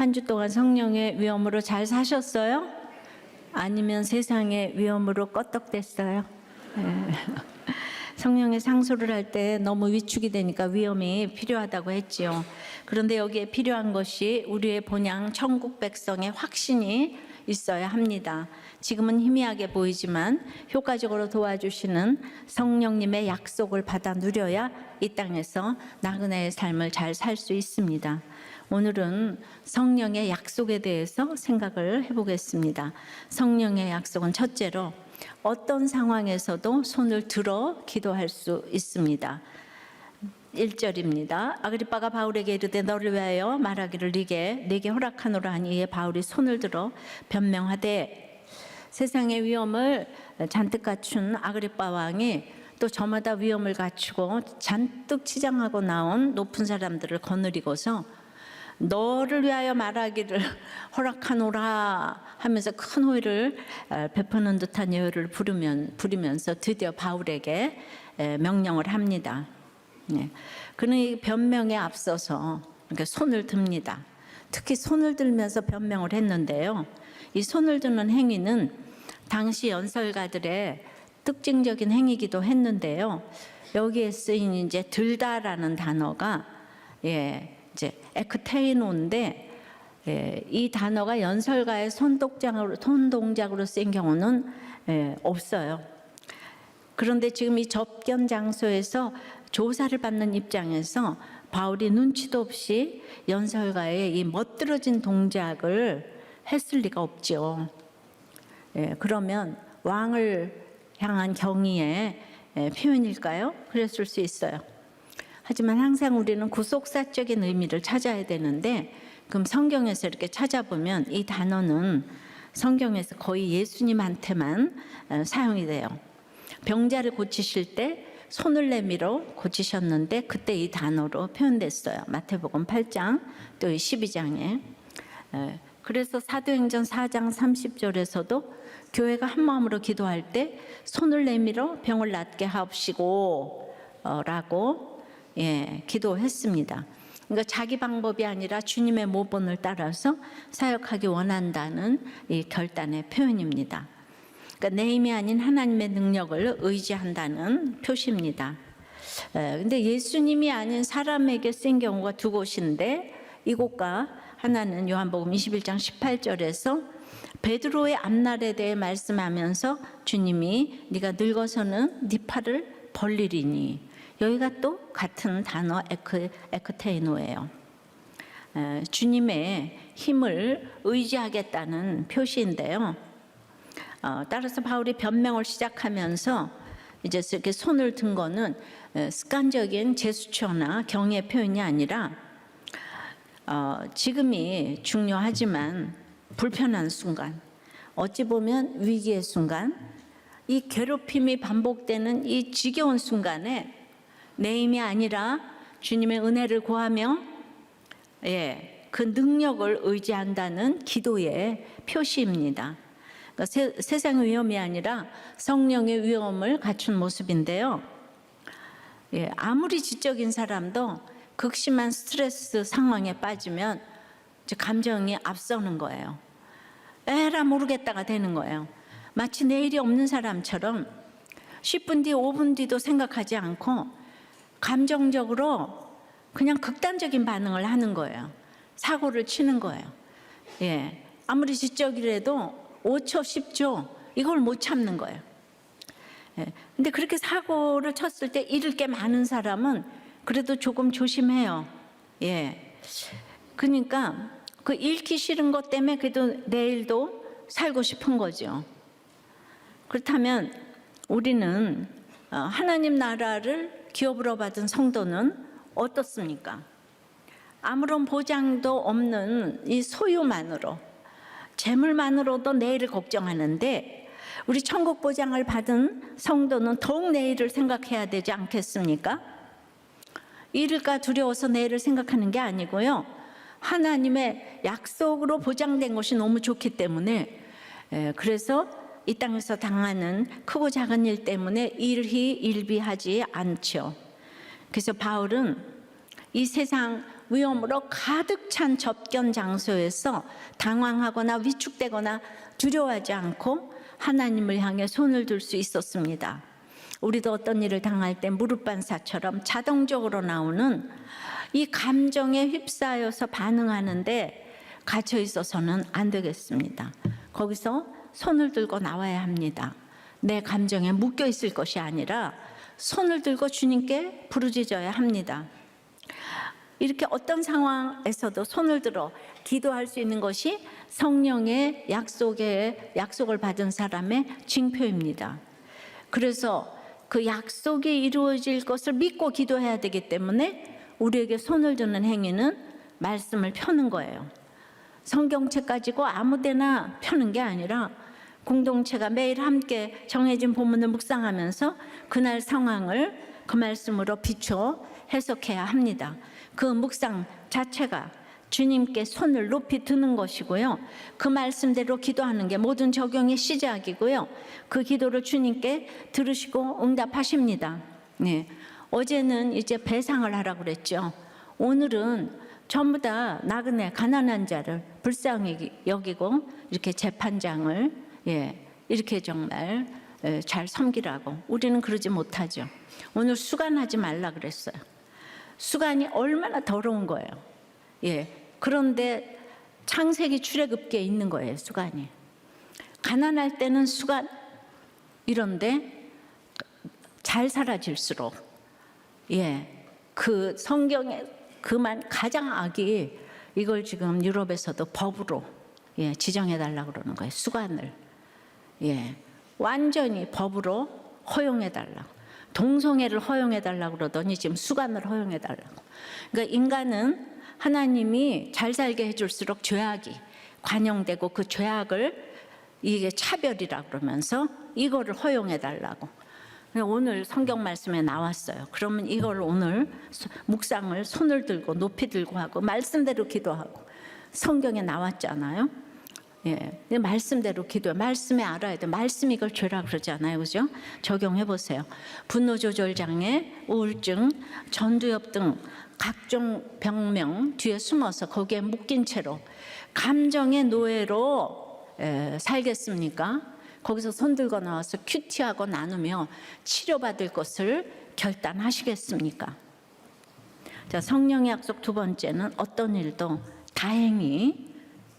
한 주 동안 성령의 위엄으로 잘 사셨어요? 아니면 세상의 위엄으로 껐떡댔어요? 네. 성령의 상소를 할 때 너무 위축이 되니까 위엄이 필요하다고 했지요. 그런데 여기에 필요한 것이 우리의 본향 천국 백성의 확신이 있어야 합니다. 지금은 희미하게 보이지만 효과적으로 도와주시는 성령님의 약속을 받아 누려야 이 땅에서 나그네의 삶을 잘 살 수 있습니다. 오늘은 성령의 약속에 대해서 생각을 해보겠습니다. 성령의 약속은 첫째로 어떤 상황에서도 손을 들어 기도할 수 있습니다. 1절입니다. 아그리빠가 바울에게 이르되 너를 위하여 말하기를 네게 허락하노라 하니 이에 바울이 손을 들어 변명하되, 세상의 위엄을 잔뜩 갖춘 아그리빠 왕이 또 저마다 위엄을 갖추고 잔뜩 치장하고 나온 높은 사람들을 거느리고서 너를 위하여 말하기를 허락하노라 하면서 큰 호의를 베푸는 듯한 예우를 부리면서 드디어 바울에게 명령을 합니다. 그는 이 변명에 앞서서 손을 듭니다. 특히 손을 들면서 변명을 했는데요. 이 손을 드는 행위는 당시 연설가들의 특징적인 행위이기도 했는데요. 여기에 쓰인 이제 들다라는 단어가 이제 에크테이노인데, 이 단어가 연설가의 손동작으로 쓰인 경우는 없어요. 그런데 지금 이 접견 장소에서 조사를 받는 입장에서 바울이 눈치도 없이 연설가의 이 멋들어진 동작을 했을 리가 없죠. 그러면 왕을 향한 경의의 표현일까요? 그랬을 수 있어요. 하지만 항상 우리는 구속사적인 의미를 찾아야 되는데, 그럼 성경에서 이렇게 찾아보면 이 단어는 성경에서 거의 예수님한테만 사용이 돼요. 병자를 고치실 때 손을 내밀어 고치셨는데 그때 이 단어로 표현됐어요. 마태복음 8장 또 12장에. 그래서 사도행전 4장 30절에서도 교회가 한 마음으로 기도할 때 손을 내밀어 병을 낫게 하옵시고 라고 기도했습니다. 그러니까 자기 방법이 아니라 주님의 모본을 따라서 사역하기 원한다는 이 결단의 표현입니다. 그러니까 내 힘이 아닌 하나님의 능력을 의지한다는 표시입니다. 근데 예수님이 아닌 사람에게 쓰인 경우가 두 곳인데, 이곳과 하나는 요한복음 21장 18절에서 베드로의 앞날에 대해 말씀하면서 주님이 네가 늙어서는 네 팔을 벌리리니, 여기가 또 같은 단어 에크테이노예요. 주님의 힘을 의지하겠다는 표시인데요. 따라서 바울이 변명을 시작하면서 이제 이렇게 손을 든 거는 습관적인 제스처나 경의 표현이 아니라 지금이 중요하지만 불편한 순간, 어찌 보면 위기의 순간, 이 괴롭힘이 반복되는 이 지겨운 순간에 내 힘이 아니라 주님의 은혜를 구하며 그 능력을 의지한다는 기도의 표시입니다. 그러니까 세상의 위엄이 아니라 성령의 위엄을 갖춘 모습인데요. 아무리 지적인 사람도 극심한 스트레스 상황에 빠지면 감정이 앞서는 거예요. 에라 모르겠다가 되는 거예요. 마치 내일이 없는 사람처럼 10분 뒤, 5분 뒤도 생각하지 않고 감정적으로 그냥 극단적인 반응을 하는 거예요. 사고를 치는 거예요. 아무리 지적이라도 5초, 10초 이걸 못 참는 거예요. 근데 그렇게 사고를 쳤을 때 잃을 게 많은 사람은 그래도 조금 조심해요. 그러니까 그 잃기 싫은 것 때문에 그래도 내일도 살고 싶은 거죠. 그렇다면 우리는 하나님 나라를 기업으로 받은 성도는 어떻습니까? 아무런 보장도 없는 이 소유만으로, 재물만으로도 내일을 걱정하는데, 우리 천국 보장을 받은 성도는 더욱 내일을 생각해야 되지 않겠습니까? 잃을까 두려워서 내일을 생각하는 게 아니고요, 하나님의 약속으로 보장된 것이 너무 좋기 때문에, 그래서 이 땅에서 당하는 크고 작은 일 때문에 일희일비하지 않죠. 그래서 바울은 이 세상 위험으로 가득 찬 접견 장소에서 당황하거나 위축되거나 두려워하지 않고 하나님을 향해 손을 들 수 있었습니다. 우리도 어떤 일을 당할 때 무릎 반사처럼 자동적으로 나오는 이 감정에 휩싸여서 반응하는데 갇혀 있어서는 안 되겠습니다. 거기서 손을 들고 나와야 합니다. 내 감정에 묶여 있을 것이 아니라 손을 들고 주님께 부르짖어야 합니다. 이렇게 어떤 상황에서도 손을 들어 기도할 수 있는 것이 성령의 약속을 받은 사람의 징표입니다. 그래서 그 약속이 이루어질 것을 믿고 기도해야 되기 때문에 우리에게 손을 드는 행위는 말씀을 펴는 거예요. 성경책 가지고 아무데나 펴는 게 아니라 공동체가 매일 함께 정해진 본문을 묵상하면서 그날 상황을 그 말씀으로 비춰 해석해야 합니다. 그 묵상 자체가 주님께 손을 높이 드는 것이고요. 그 말씀대로 기도하는 게 모든 적용의 시작이고요. 그 기도를 주님께 들으시고 응답하십니다. 네. 어제는 이제 배상을 하라고 그랬죠. 오늘은 전부 다 나그네 가난한 자를 불쌍히 여기고 이렇게 재판장을 이렇게 정말 잘 섬기라고. 우리는 그러지 못하죠. 오늘 수간하지 말라 그랬어요. 수간이 얼마나 더러운 거예요. 그런데 창세기 출애굽기에 있는 거예요. 수간이. 가난할 때는 수간 이런데 잘 살아질수록 그 성경에 그만 가장 악이 이걸 지금 유럽에서도 법으로 지정해 달라고 그러는 거예요. 수간을 완전히 법으로 허용해 달라고. 동성애를 허용해 달라고 그러더니 지금 수간을 허용해 달라고. 그러니까 인간은 하나님이 잘 살게 해줄수록 죄악이 관영되고 그 죄악을 이게 차별이라 그러면서 이거를 허용해 달라고. 오늘 성경 말씀에 나왔어요. 그러면 이걸 오늘 묵상을 손을 들고 높이 들고 하고 말씀대로 기도하고 성경에 나왔잖아요. 말씀대로 기도해. 말씀에 알아야 돼. 말씀이 이걸 죄라 그러잖아요. 그죠? 적용해 보세요. 분노 조절 장애, 우울증, 전두엽 등 각종 병명 뒤에 숨어서 거기에 묶인 채로 감정의 노예로 살겠습니까? 거기서 손 들고 나와서 큐티하고 나누며 치료받을 것을 결단하시겠습니까? 자, 성령의 약속 두 번째는 어떤 일도 다행히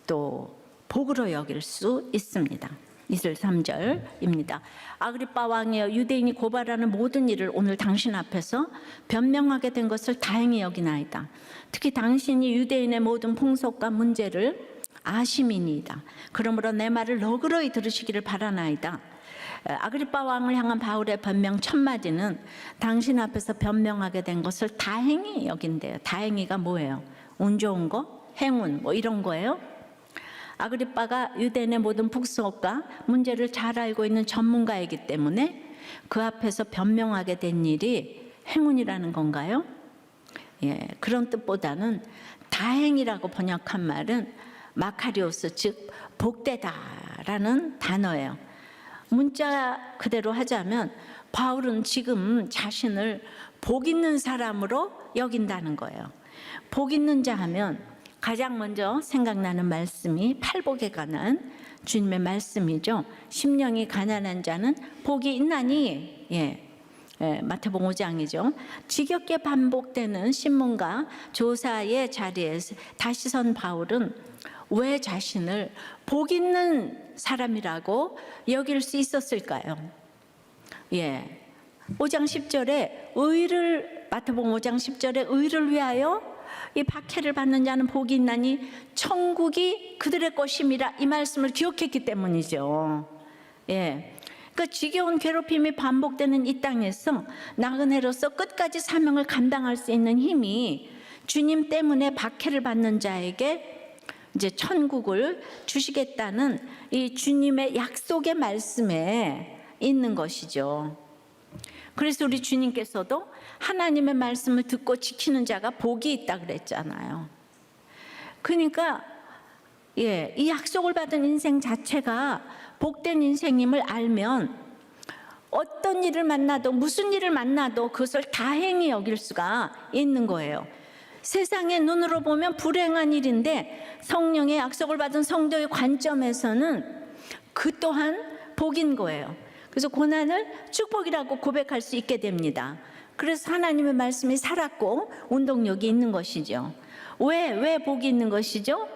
또 복으로 여길 수 있습니다. 2절 3절입니다. 아그리빠 왕이여, 유대인이 고발하는 모든 일을 오늘 당신 앞에서 변명하게 된 것을 다행히 여기나이다. 특히 당신이 유대인의 모든 풍속과 문제를 아심이니이다. 그러므로 내 말을 너그러이 들으시기를 바라나이다. 아그리빠 왕을 향한 바울의 변명 첫 마디는 당신 앞에서 변명하게 된 것을 다행히 여긴대요. 다행히가 뭐예요? 운 좋은 거? 행운 뭐 이런 거예요? 아그리빠가 유대인의 모든 풍속과 문제를 잘 알고 있는 전문가이기 때문에 그 앞에서 변명하게 된 일이 행운이라는 건가요? 그런 뜻보다는 다행이라고 번역한 말은 마카리오스, 즉 복되다라는 단어예요. 문자 그대로 하자면 바울은 지금 자신을 복 있는 사람으로 여긴다는 거예요. 복 있는 자 하면 가장 먼저 생각나는 말씀이 팔복에 관한 주님의 말씀이죠. 심령이 가난한 자는 복이 있나니, 마태복음 5장이죠. 지겹게 반복되는 신문과 조사의 자리에 다시 선 바울은 왜 자신을 복 있는 사람이라고 여길 수 있었을까요? 5장 10절에 마태복음 5장 10절에 의를 위하여 이 박해를 받는 자는 복이 있나니 천국이 그들의 것임이라, 이 말씀을 기억했기 때문이죠. 그 지겨운 괴롭힘이 반복되는 이 땅에서 나그네로서 끝까지 사명을 감당할 수 있는 힘이 주님 때문에 박해를 받는 자에게 이제 천국을 주시겠다는 이 주님의 약속의 말씀에 있는 것이죠. 그래서 우리 주님께서도 하나님의 말씀을 듣고 지키는 자가 복이 있다 그랬잖아요. 그러니까 이 약속을 받은 인생 자체가 복된 인생임을 알면 어떤 일을 만나도 무슨 일을 만나도 그것을 다행히 여길 수가 있는 거예요. 세상의 눈으로 보면 불행한 일인데 성령의 약속을 받은 성도의 관점에서는 그 또한 복인 거예요. 그래서 고난을 축복이라고 고백할 수 있게 됩니다. 그래서 하나님의 말씀이 살았고 운동력이 있는 것이죠. 왜 복이 있는 것이죠?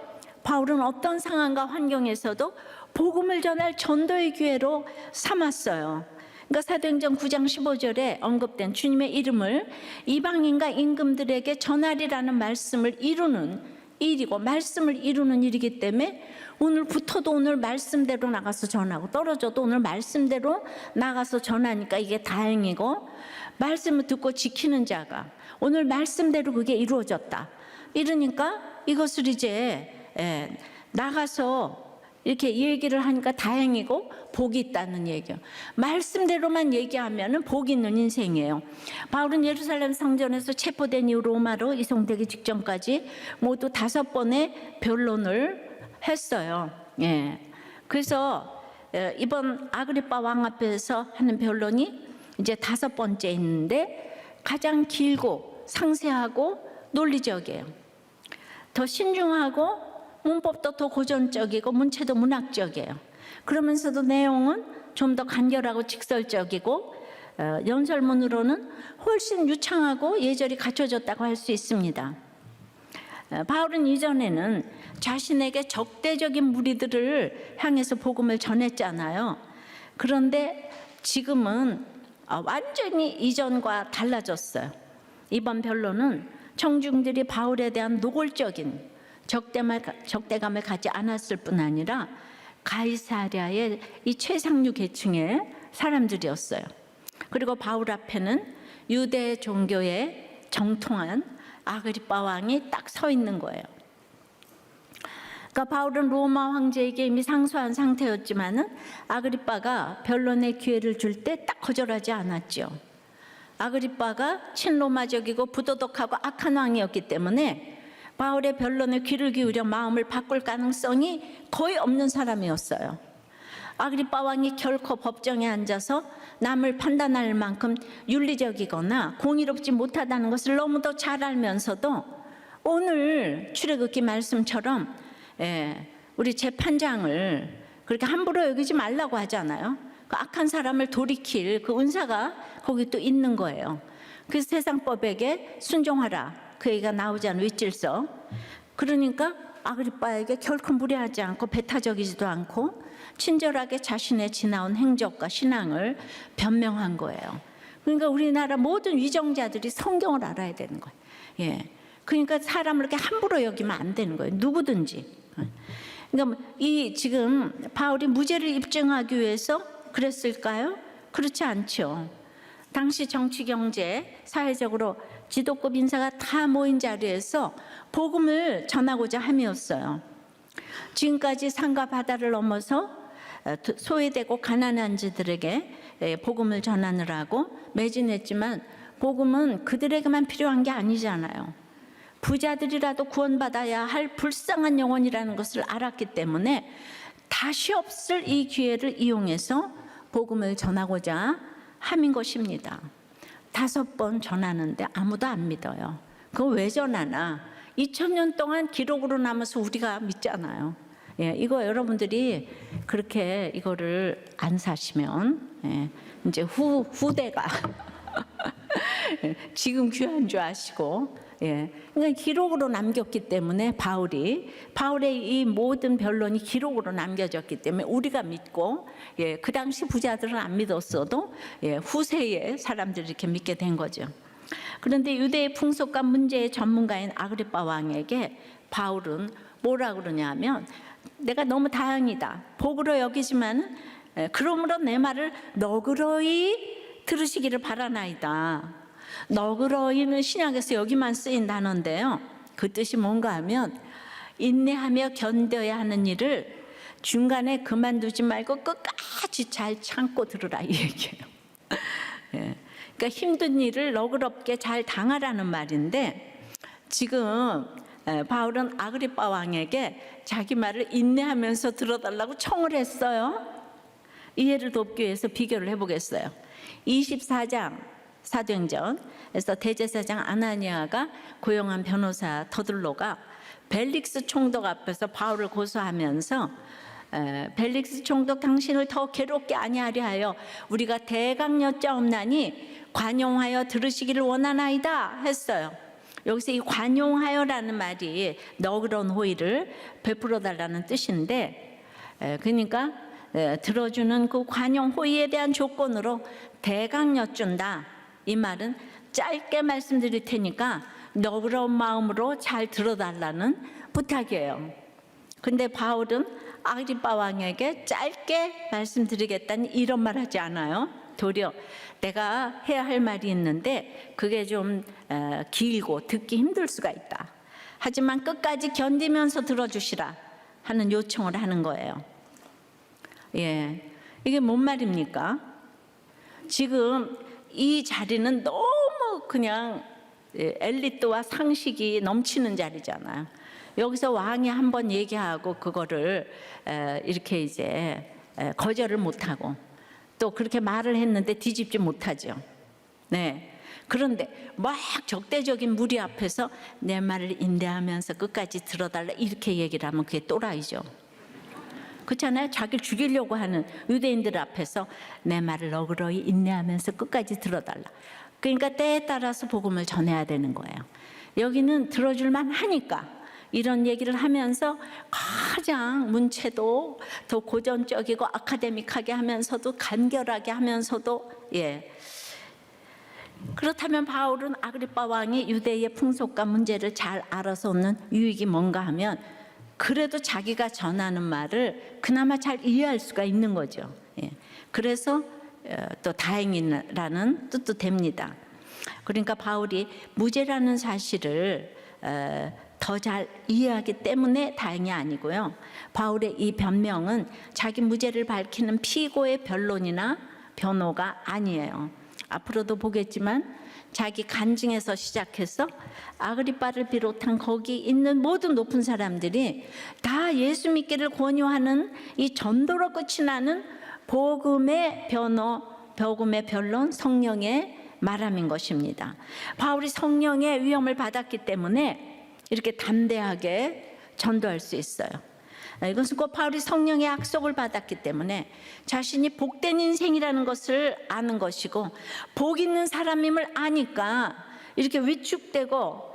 바울은 어떤 상황과 환경에서도 복음을 전할 전도의 기회로 삼았어요. 그러니까 사도행전 9장 15절에 언급된 주님의 이름을 이방인과 임금들에게 전하리라는 말씀을 이루는 일이고 말씀을 이루는 일이기 때문에 오늘 붙어도 오늘 말씀대로 나가서 전하고 떨어져도 오늘 말씀대로 나가서 전하니까 이게 다행이고, 말씀을 듣고 지키는 자가 오늘 말씀대로 그게 이루어졌다 이러니까 이것을 이제 나가서 이렇게 얘기를 하니까 다행이고 복이 있다는 얘기예요. 말씀대로만 얘기하면 복이 있는 인생이에요. 바울은 예루살렘 성전에서 체포된 이후 로마로 이송되기 직전까지 모두 5번의 변론을 했어요. 그래서 이번 아그리빠 왕 앞에서 하는 변론이 이제 5번째인데 가장 길고 상세하고 논리적이에요. 더 신중하고 문법도 더 고전적이고 문체도 문학적이에요. 그러면서도 내용은 좀 더 간결하고 직설적이고 연설문으로는 훨씬 유창하고 예절이 갖춰졌다고 할 수 있습니다. 바울은 이전에는 자신에게 적대적인 무리들을 향해서 복음을 전했잖아요. 그런데 지금은 완전히 이전과 달라졌어요. 이번 변론은 청중들이 바울에 대한 노골적인 적대감을 갖지 않았을 뿐 아니라 가이사랴의 이 최상류 계층의 사람들이었어요. 그리고 바울 앞에는 유대 종교에 정통한 아그리빠 왕이 딱 서 있는 거예요. 그러니까 바울은 로마 황제에게 이미 상소한 상태였지만은 아그리빠가 변론의 기회를 줄 때 딱 거절하지 않았죠. 아그리빠가 친로마적이고 부도덕하고 악한 왕이었기 때문에 바울의 변론에 귀를 기울여 마음을 바꿀 가능성이 거의 없는 사람이었어요. 아그리빠 왕이 결코 법정에 앉아서 남을 판단할 만큼 윤리적이거나 공의롭지 못하다는 것을 너무도 잘 알면서도 오늘 출애굽기 말씀처럼 우리 재판장을 그렇게 함부로 여기지 말라고 하잖아요. 그 악한 사람을 돌이킬 그 은사가 거기 또 있는 거예요. 그래서 세상법에게 순종하라, 그 얘기가 나오지 않은 윗질서. 그러니까 아그리빠에게 결코 무례하지 않고 배타적이지도 않고 친절하게 자신의 지나온 행적과 신앙을 변명한 거예요. 그러니까 우리나라 모든 위정자들이 성경을 알아야 되는 거예요. 그러니까 사람을 이렇게 함부로 여기면 안 되는 거예요. 누구든지. 그러니까 이 지금 바울이 무죄를 입증하기 위해서 그랬을까요? 그렇지 않죠. 당시 정치, 경제, 사회적으로 지도급 인사가 다 모인 자리에서 복음을 전하고자 함이었어요. 지금까지 산과 바다를 넘어서 소외되고 가난한 자들에게 복음을 전하느라고 매진했지만 복음은 그들에게만 필요한 게 아니잖아요. 부자들이라도 구원받아야 할 불쌍한 영혼이라는 것을 알았기 때문에 다시 없을 이 기회를 이용해서 복음을 전하고자 함인 것입니다. 5번 전하는데 아무도 안 믿어요. 그거 왜 전하나? 2000년 동안 기록으로 남아서 우리가 믿잖아요. 이거 여러분들이 그렇게 이거를 안 사시면 이제 후대가 지금 귀한 줄 아시고, 그러니까 기록으로 남겼기 때문에 바울의 이 모든 변론이 기록으로 남겨졌기 때문에 우리가 믿고, 그 당시 부자들은 안 믿었어도 후세의 사람들이 이렇게 믿게 된 거죠. 그런데 유대의 풍속과 문제의 전문가인 아그리빠 왕에게 바울은 뭐라 그러냐면, 내가 너무 다행이다, 복으로 여기지만 그러므로 내 말을 너그러이 들으시기를 바라나이다. 너그러이는 신약에서 여기만 쓰인 단어인데요, 그 뜻이 뭔가 하면 인내하며 견뎌야 하는 일을 중간에 그만두지 말고 끝까지 잘 참고 들으라, 이 얘기예요. 그러니까 힘든 일을 너그럽게 잘 당하라는 말인데, 지금 바울은 아그리빠 왕에게 자기 말을 인내하면서 들어달라고 청을 했어요. 이해를 돕기 위해서 비교를 해보겠어요. 24장 사도행전에서 대제사장 아나니아가 고용한 변호사 더들로가 벨릭스 총독 앞에서 바울을 고소하면서 벨릭스 총독, 당신을 더 괴롭게 아니하려 하여 우리가 대강 여짜옵나니 관용하여 들으시기를 원하나이다 했어요. 여기서 이 관용하여라는 말이 너그러운 호의를 베풀어 달라는 뜻인데, 그러니까 들어주는 그 관용 호의에 대한 조건으로 대강 여쭌다. 이 말은 짧게 말씀드릴 테니까 너그러운 마음으로 잘 들어달라는 부탁이에요. 근데 바울은 아그리빠 왕에게 짧게 말씀드리겠다니 이런 말 하지 않아요. 도리어 내가 해야 할 말이 있는데 그게 좀 길고 듣기 힘들 수가 있다. 하지만 끝까지 견디면서 들어주시라 하는 요청을 하는 거예요. 예, 이게 뭔 말입니까? 지금 이 자리는 너무 그냥 엘리트와 상식이 넘치는 자리잖아요. 여기서 왕이 한번 얘기하고 그거를 이렇게 이제 거절을 못하고 또 그렇게 말을 했는데 뒤집지 못하죠. 네. 그런데 막 적대적인 무리 앞에서 내 말을 인내하면서 끝까지 들어달라 이렇게 얘기를 하면 그게 또라이죠. 그렇잖아요. 자기를 죽이려고 하는 유대인들 앞에서 내 말을 너그러이 인내하면서 끝까지 들어달라. 그러니까 때에 따라서 복음을 전해야 되는 거예요. 여기는 들어줄만 하니까 이런 얘기를 하면서 가장 문체도 더 고전적이고 아카데믹하게 하면서도 간결하게 하면서도 그렇다면 바울은 아그리빠 왕이 유대의 풍속과 문제를 잘 알아서 얻는 유익이 뭔가 하면 그래도 자기가 전하는 말을 그나마 잘 이해할 수가 있는 거죠. 그래서 또 다행이라는 뜻도 됩니다. 그러니까 바울이 무죄라는 사실을 더 잘 이해하기 때문에 다행이 아니고요. 바울의 이 변명은 자기 무죄를 밝히는 피고의 변론이나 변호가 아니에요. 앞으로도 보겠지만 자기 간증에서 시작해서 아그리빠를 비롯한 거기 있는 모든 높은 사람들이 다 예수 믿기를 권유하는 이 전도로 끝이 나는 복음의 변호, 복음의 변론, 성령의 말함인 것입니다. 바울이 성령의 위엄을 받았기 때문에 이렇게 담대하게 전도할 수 있어요. 이것은 꼭 바울이 성령의 약속을 받았기 때문에 자신이 복된 인생이라는 것을 아는 것이고 복 있는 사람임을 아니까 이렇게 위축되고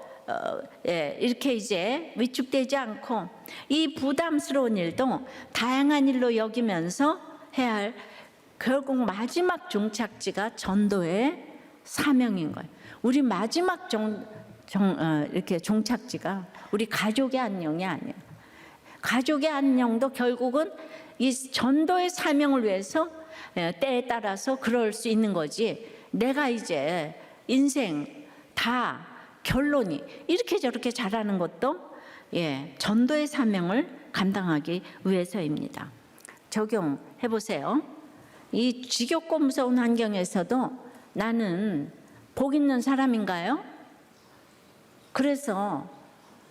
이렇게 이제 위축되지 않고 이 부담스러운 일도 다양한 일로 여기면서 해야 할 결국 마지막 종착지가 전도의 사명인 거예요. 우리 마지막 이렇게 종착지가 우리 가족의 안녕이 아니에요. 가족의 안녕도 결국은 이 전도의 사명을 위해서 때에 따라서 그럴 수 있는 거지. 내가 이제 인생 다 결론이 이렇게 저렇게 잘하는 것도 전도의 사명을 감당하기 위해서입니다. 적용해 보세요. 이 지겹고 무서운 환경에서도 나는 복 있는 사람인가요? 그래서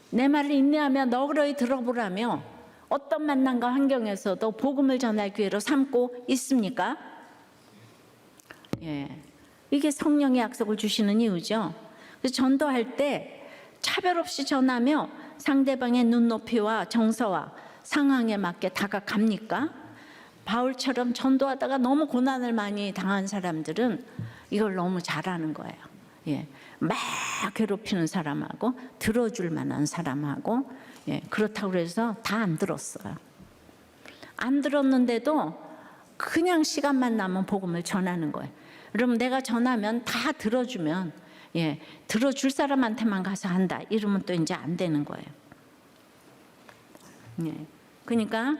내 말을 인내하며 너그러이 들어보라며 어떤 만남과 환경에서도 복음을 전할 기회로 삼고 있습니까? 이게 성령의 약속을 주시는 이유죠. 그래서 전도할 때 차별 없이 전하며 상대방의 눈높이와 정서와 상황에 맞게 다가갑니까? 바울처럼 전도하다가 너무 고난을 많이 당한 사람들은 이걸 너무 잘하는 거예요. 막 괴롭히는 사람하고 들어줄 만한 사람하고 그렇다고 해서 다 안 들었어요. 안 들었는데도 그냥 시간만 나면 복음을 전하는 거예요. 그럼 내가 전하면 다 들어주면 들어줄 사람한테만 가서 한다 이러면 또 이제 안 되는 거예요. 그러니까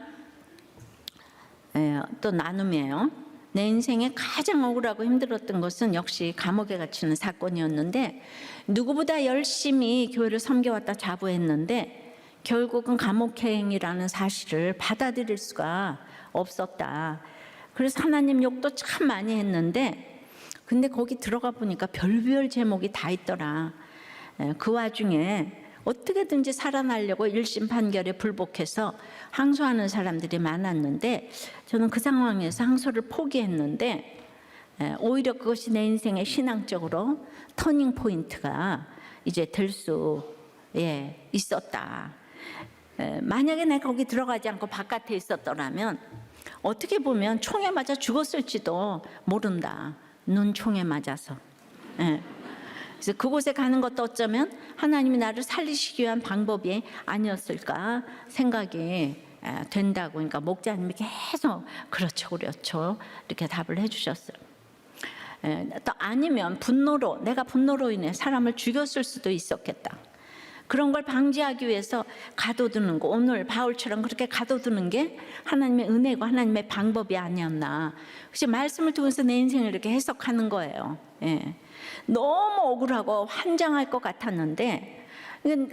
또 나눔이에요. 내 인생에 가장 억울하고 힘들었던 것은 역시 감옥에 갇히는 사건이었는데 누구보다 열심히 교회를 섬겨왔다 자부했는데 결국은 감옥행이라는 사실을 받아들일 수가 없었다. 그래서 하나님 욕도 참 많이 했는데 근데 거기 들어가 보니까 별별 제목이 다 있더라. 그 와중에 어떻게든지 살아나려고 1심 판결에 불복해서 항소하는 사람들이 많았는데 저는 그 상황에서 항소를 포기했는데 오히려 그것이 내 인생의 신앙적으로 터닝 포인트가 이제 될 수 있었다. 만약에 내가 거기 들어가지 않고 바깥에 있었더라면 어떻게 보면 총에 맞아 죽었을지도 모른다. 눈총에 맞아서. 그래서 그곳에 가는 것도 어쩌면 하나님이 나를 살리시기 위한 방법이 아니었을까 생각이 된다고. 그러니까 목자님이 계속 그렇죠 이렇게 답을 해주셨어요. 또 아니면 분노로, 내가 분노로 인해 사람을 죽였을 수도 있었겠다. 그런 걸 방지하기 위해서 가둬두는 거, 오늘 바울처럼 그렇게 가둬두는 게 하나님의 은혜고 하나님의 방법이 아니었나. 그래서 말씀을 통해서 내 인생을 이렇게 해석하는 거예요. 너무 억울하고 환장할 것 같았는데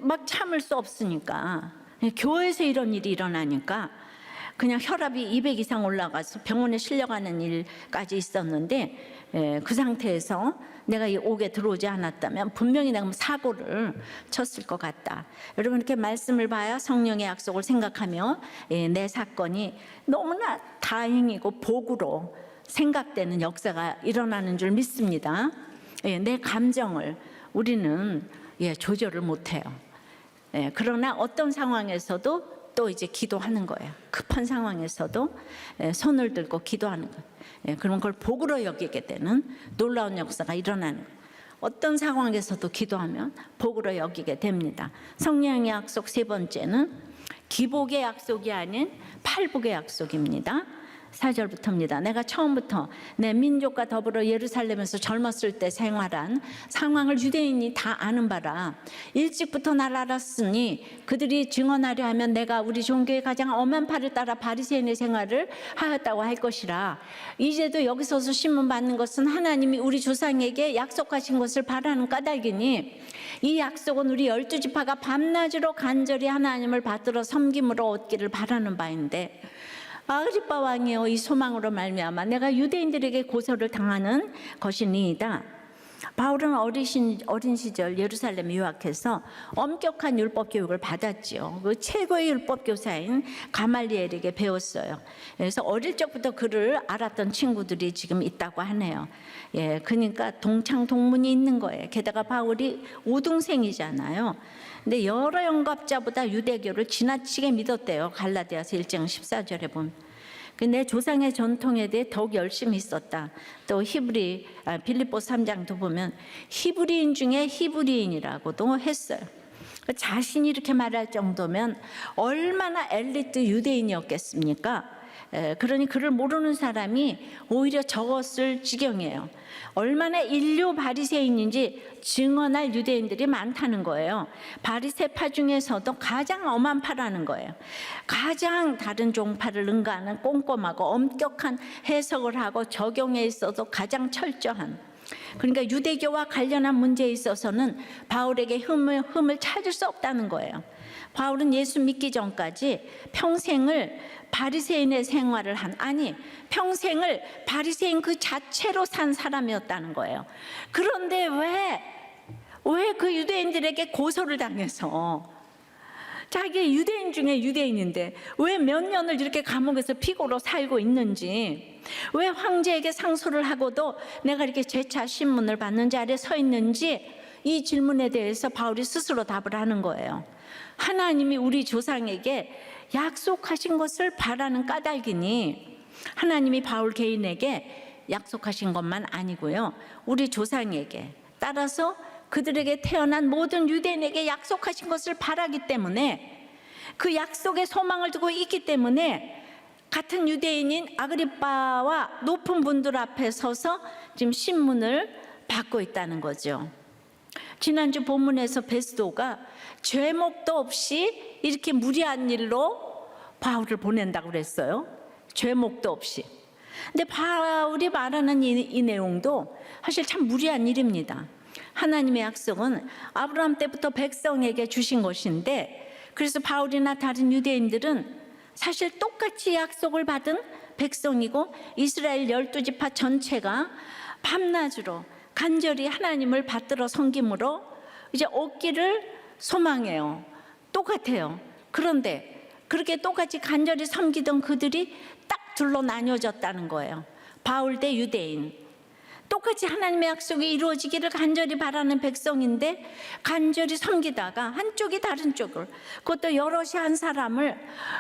막 참을 수 없으니까, 교회에서 이런 일이 일어나니까 그냥 혈압이 200 이상 올라가서 병원에 실려가는 일까지 있었는데, 그 상태에서 내가 이 옥에 들어오지 않았다면 분명히 내가 사고를 쳤을 것 같다. 여러분, 이렇게 말씀을 봐야 성령의 약속을 생각하며 내 사건이 너무나 다행이고 복으로 생각되는 역사가 일어나는 줄 믿습니다. 내 감정을 우리는 조절을 못해요. 그러나 어떤 상황에서도 또 이제 기도하는 거예요. 급한 상황에서도 손을 들고 기도하는 거예요. 그런 걸 복으로 여기게 되는 놀라운 역사가 일어나는 거예요. 어떤 상황에서도 기도하면 복으로 여기게 됩니다. 성령의 약속 세 번째는 기복의 약속이 아닌 팔복의 약속입니다. 4절부터입니다. 내가 처음부터 내 민족과 더불어 예루살렘에서 젊었을 때 생활한 상황을 유대인이 다 아는 바라. 일찍부터 날 알았으니 그들이 증언하려 하면 내가 우리 종교의 가장 엄한 팔을 따라 바리새인의 생활을 하였다고 할 것이라. 이제도 여기 서서 신문 받는 것은 하나님이 우리 조상에게 약속하신 것을 바라는 까닭이니 이 약속은 우리 12지파가 밤낮으로 간절히 하나님을 받들어 섬김으로 얻기를 바라는 바인데, 아그리빠 왕이여, 이 소망으로 말미암아 내가 유대인들에게 고소를 당하는 것이니이다. 바울은 어린 시절 예루살렘 유학해서 엄격한 율법 교육을 받았지요. 그 최고의 율법 교사인 가말리엘에게 배웠어요. 그래서 어릴 적부터 그를 알았던 친구들이 지금 있다고 하네요. 그러니까 동창동문이 있는 거예요. 게다가 바울이 우등생이잖아요. 근데 여러 영갑자보다 유대교를 지나치게 믿었대요. 갈라디아서 1장 14절에 보면. 내 조상의 전통에 대해 더욱 열심히 있었다. 또 빌립보서 3장도 보면 히브리인 중에 히브리인이라고도 했어요. 자신이 이렇게 말할 정도면 얼마나 엘리트 유대인이었겠습니까? 그러니 그를 모르는 사람이 오히려 적었을 지경이에요. 얼마나 인류 바리새인인지 증언할 유대인들이 많다는 거예요. 바리새파 중에서도 가장 엄한 파라는 거예요. 가장 다른 종파를 능가하는 꼼꼼하고 엄격한 해석을 하고 적용에 있어서 가장 철저한, 그러니까 유대교와 관련한 문제에 있어서는 바울에게 흠을 찾을 수 없다는 거예요. 바울은 예수 믿기 전까지 평생을 바리새인의 생활을 평생을 바리새인 그 자체로 산 사람이었다는 거예요. 그런데 왜 그 유대인들에게 고소를 당해서, 자기 유대인 중에 유대인인데 왜 몇 년을 이렇게 감옥에서 피고로 살고 있는지, 왜 황제에게 상소를 하고도 내가 이렇게 재차 신문을 받는 자리에 서 있는지, 이 질문에 대해서 바울이 스스로 답을 하는 거예요. 하나님이 우리 조상에게 약속하신 것을 바라는 까닭이니, 하나님이 바울 개인에게 약속하신 것만 아니고요, 우리 조상에게, 따라서 그들에게 태어난 모든 유대인에게 약속하신 것을 바라기 때문에, 그 약속에 소망을 두고 있기 때문에 같은 유대인인 아그리빠와 높은 분들 앞에 서서 지금 신문을 받고 있다는 거죠. 지난주 본문에서 베스도가 죄목도 없이 이렇게 무리한 일로 바울을 보낸다고 그랬어요. 죄목도 없이. 근데 바울이 말하는 이 내용도 사실 참 무리한 일입니다. 하나님의 약속은 아브라함 때부터 백성에게 주신 것인데, 그래서 바울이나 다른 유대인들은 사실 똑같이 약속을 받은 백성이고, 이스라엘 12지파 전체가 밤낮으로 간절히 하나님을 받들어 섬김으로 이제 얻기를 소망해요. 똑같아요. 그런데 그렇게 똑같이 간절히 섬기던 그들이 딱 둘로 나뉘어졌다는 거예요. 바울 대 유대인. 똑같이 하나님의 약속이 이루어지기를 간절히 바라는 백성인데 간절히 섬기다가 한쪽이 다른 쪽을, 그것도 여럿이 한 사람을,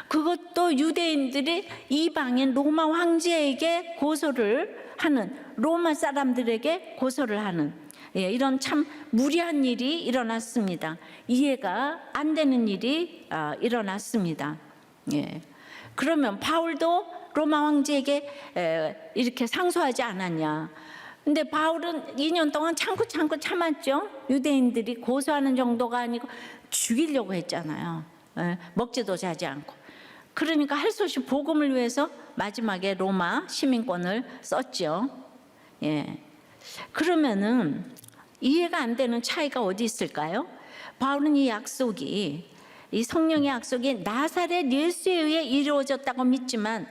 그것도 유대인들이 이방인 로마 황제에게 고소를 하는, 로마 사람들에게 고소를 하는, 이런 참 무리한 일이 일어났습니다. 이해가 안 되는 일이 일어났습니다. 그러면 바울도 로마 황제에게 이렇게 상소하지 않았냐? 근데 바울은 2년 동안 참고 참았죠. 유대인들이 고소하는 정도가 아니고 죽이려고 했잖아요. 먹지도 자지 않고. 그러니까 할 수 없이 복음을 위해서 마지막에 로마 시민권을 썼죠. 그러면은 이해가 안 되는 차이가 어디 있을까요? 바울은 이 약속이, 이 성령의 약속이 나사렛 예수에 의해 이루어졌다고 믿지만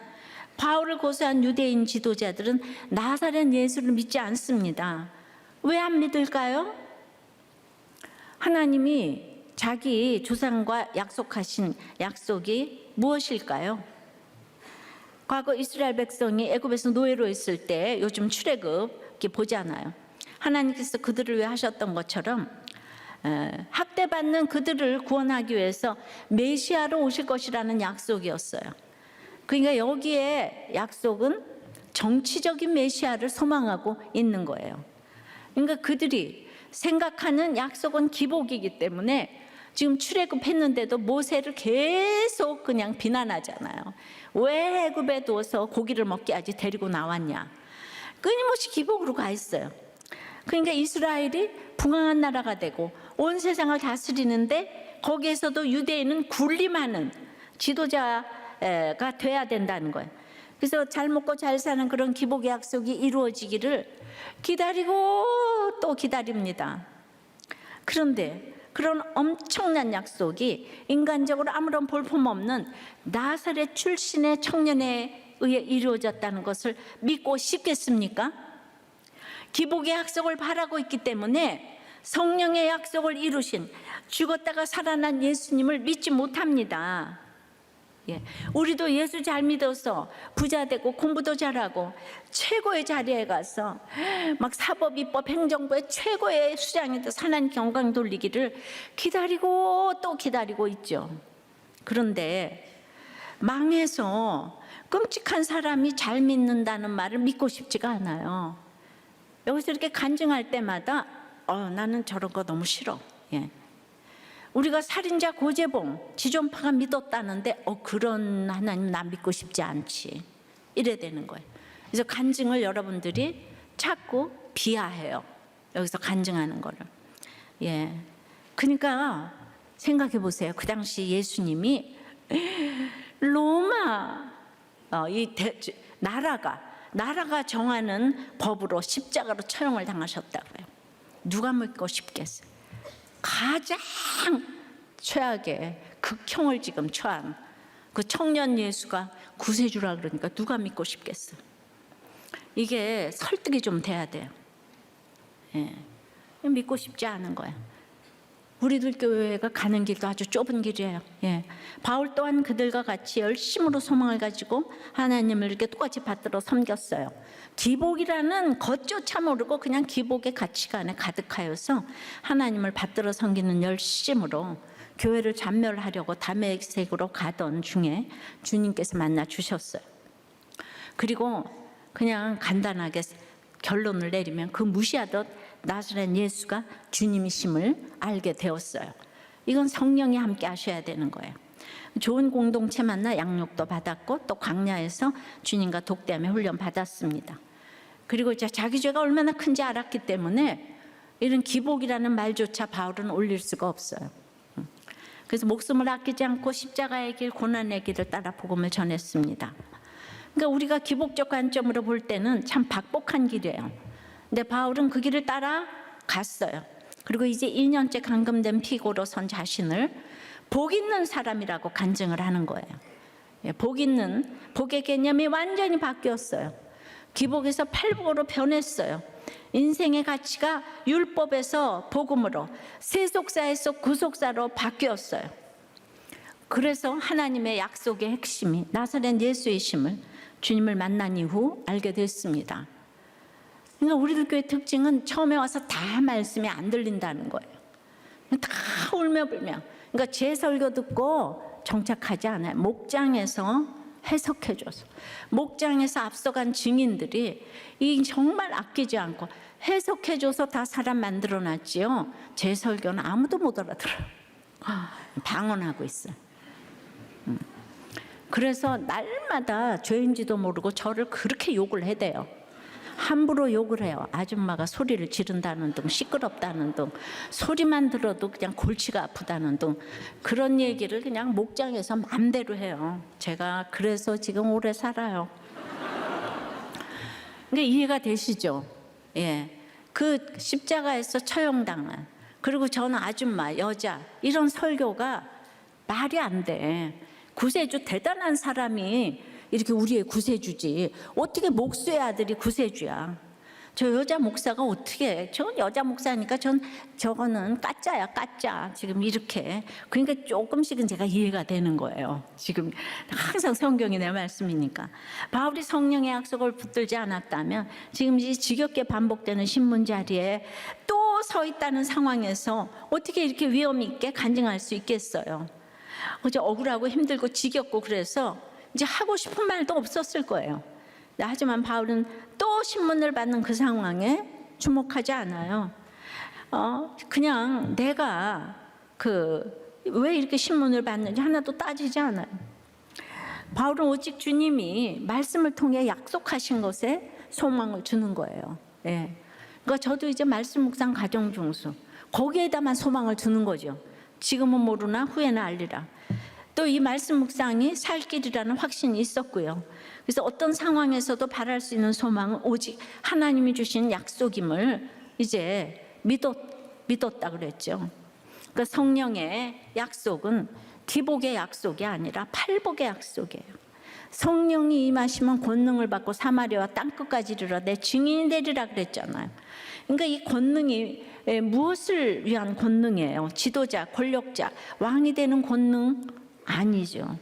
바울을 고소한 유대인 지도자들은 나사렛 예수를 믿지 않습니다. 왜 안 믿을까요? 하나님이 자기 조상과 약속하신 약속이 무엇일까요? 과거 이스라엘 백성이 애굽에서 노예로 있을 때, 요즘 출애굽 이렇게 보잖아요. 하나님께서 그들을 위해 하셨던 것처럼 학대받는 그들을 구원하기 위해서 메시아로 오실 것이라는 약속이었어요. 그러니까 여기에 약속은 정치적인 메시아를 소망하고 있는 거예요. 그러니까 그들이 생각하는 약속은 기복이기 때문에 지금 출애굽했는데도 모세를 계속 그냥 비난하잖아요. 왜 애굽에 둬서 고기를 먹게 하지 데리고 나왔냐. 끊임없이 기복으로 가 있어요. 그러니까 이스라엘이 풍성한 나라가 되고 온 세상을 다스리는데 거기에서도 유대인은 군림하는 지도자가 돼야 된다는 거예요. 그래서 잘 먹고 잘 사는 그런 기복의 약속이 이루어지기를 기다리고 또 기다립니다. 그런데 그런 엄청난 약속이 인간적으로 아무런 볼품없는 나사렛 출신의 청년에 의해 이루어졌다는 것을 믿고 싶겠습니까? 기복의 약속을 바라고 있기 때문에 성령의 약속을 이루신 죽었다가 살아난 예수님을 믿지 못합니다. 우리도 예수 잘 믿어서 부자 되고 공부도 잘하고 최고의 자리에 가서 막 사법, 입법, 행정부의 최고의 수장이 돼서 하나님 영광 돌리기를 기다리고 또 기다리고 있죠. 그런데 망해서 끔찍한 사람이 잘 믿는다는 말을 믿고 싶지가 않아요. 여기서 이렇게 간증할 때마다 나는 저런 거 너무 싫어. 우리가 살인자 고재봉 지존파가 믿었다는데 그런 하나님 나 믿고 싶지 않지, 이래 되는 거예요. 그래서 간증을 여러분들이 자꾸 비하해요. 여기서 간증하는 거를. 그러니까 생각해 보세요. 그 당시 예수님이 로마 나라가 정하는 법으로 십자가로 처형을 당하셨다고요. 누가 믿고 싶겠어요? 가장 최악의 극형을 지금 처한 그 청년 예수가 구세주라 그러니까 누가 믿고 싶겠어? 이게 설득이 좀 돼야 돼요. 믿고 싶지 않은 거야. 우리들 교회가 가는 길도 아주 좁은 길이에요. 바울 또한 그들과 같이 열심으로 소망을 가지고 하나님을 이렇게 똑같이 받들어 섬겼어요. 기복이라는 것조차 모르고 그냥 기복의 가치관에 가득하여서 하나님을 받들어 섬기는 열심으로 교회를 잔멸하려고 담에색으로 가던 중에 주님께서 만나 주셨어요. 그리고 그냥 간단하게 결론을 내리면 그 무시하던 나사렛 예수가 주님이심을 알게 되었어요. 이건 성령이 함께 하셔야 되는 거예요. 좋은 공동체 만나 양육도 받았고 또 광야에서 주님과 독대하며 훈련 받았습니다. 그리고 이제 자기 죄가 얼마나 큰지 알았기 때문에 이런 기복이라는 말조차 바울은 올릴 수가 없어요. 그래서 목숨을 아끼지 않고 십자가의 길, 고난의 길을 따라 복음을 전했습니다. 그러니까 우리가 기복적 관점으로 볼 때는 참 박복한 길이에요. 근데 바울은 그 길을 따라 갔어요. 그리고 이제 2년째 감금된 피고로 선 자신을 복 있는 사람이라고 간증을 하는 거예요. 복의 개념이 완전히 바뀌었어요. 기복에서 팔복으로 변했어요. 인생의 가치가 율법에서 복음으로, 세속사에서 구속사로 바뀌었어요. 그래서 하나님의 약속의 핵심이 나사렛 예수이심을 주님을 만난 이후 알게 됐습니다. 그러니까 우리들 교회 특징은 처음에 와서 다 말씀이 안 들린다는 거예요. 다 울며불며. 그러니까 제 설교 듣고 정착하지 않아요. 목장에서 해석해줘서, 목장에서 앞서간 증인들이 이 정말 아끼지 않고 해석해줘서 다 사람 만들어놨지요. 제 설교는 아무도 못 알아들어요. 방언하고 있어요. 그래서 날마다 죄인지도 모르고 저를 그렇게 욕을 해대요. 함부로 욕을 해요. 아줌마가 소리를 지른다는 등, 시끄럽다는 등, 소리만 들어도 그냥 골치가 아프다는 등, 그런 얘기를 그냥 목장에서 맘대로 해요. 제가 그래서 지금 오래 살아요. 그러니까 이해가 되시죠? 예, 그 십자가에서 처형당한, 그리고 저는 아줌마, 여자, 이런 설교가 말이 안 돼. 구세주 대단한 사람이 이렇게 우리의 구세주지, 어떻게 목수의 아들이 구세주야. 저 여자 목사가 어떻게, 전 여자 목사니까 저거는 까짜야, 까짜. 지금 이렇게. 그러니까 조금씩은 제가 이해가 되는 거예요. 지금 항상 성경이 내 말씀이니까. 바울이 성령의 약속을 붙들지 않았다면 지금 이 지겹게 반복되는 신문 자리에 또 서 있다는 상황에서 어떻게 이렇게 위험 있게 간증할 수 있겠어요. 그저 억울하고 힘들고 지겹고 그래서 이제 하고 싶은 말도 없었을 거예요. 하지만 바울은 또 신문을 받는 그 상황에 주목하지 않아요. 그냥 내가 왜 이렇게 신문을 받는지 하나도 따지지 않아요. 바울은 오직 주님이 말씀을 통해 약속하신 것에 소망을 주는 거예요. 예. 그러니까 저도 이제 말씀 묵상 가정 중수, 거기에다만 소망을 두는 거죠. 지금은 모르나 후에는 알리라. 또 이 말씀 묵상이 살 길이라는 확신이 있었고요. 그래서 어떤 상황에서도 바랄 수 있는 소망은 오직 하나님이 주신 약속임을 이제 믿었다 그랬죠. 그러니까 성령의 약속은 기복의 약속이 아니라 팔복의 약속이에요. 성령이 임하시면 권능을 받고 사마리아와 땅끝까지 이르러 내 증인이 되리라 그랬잖아요. 그러니까 이 권능이 무엇을 위한 권능이에요? 지도자, 권력자, 왕이 되는 권능 아니죠.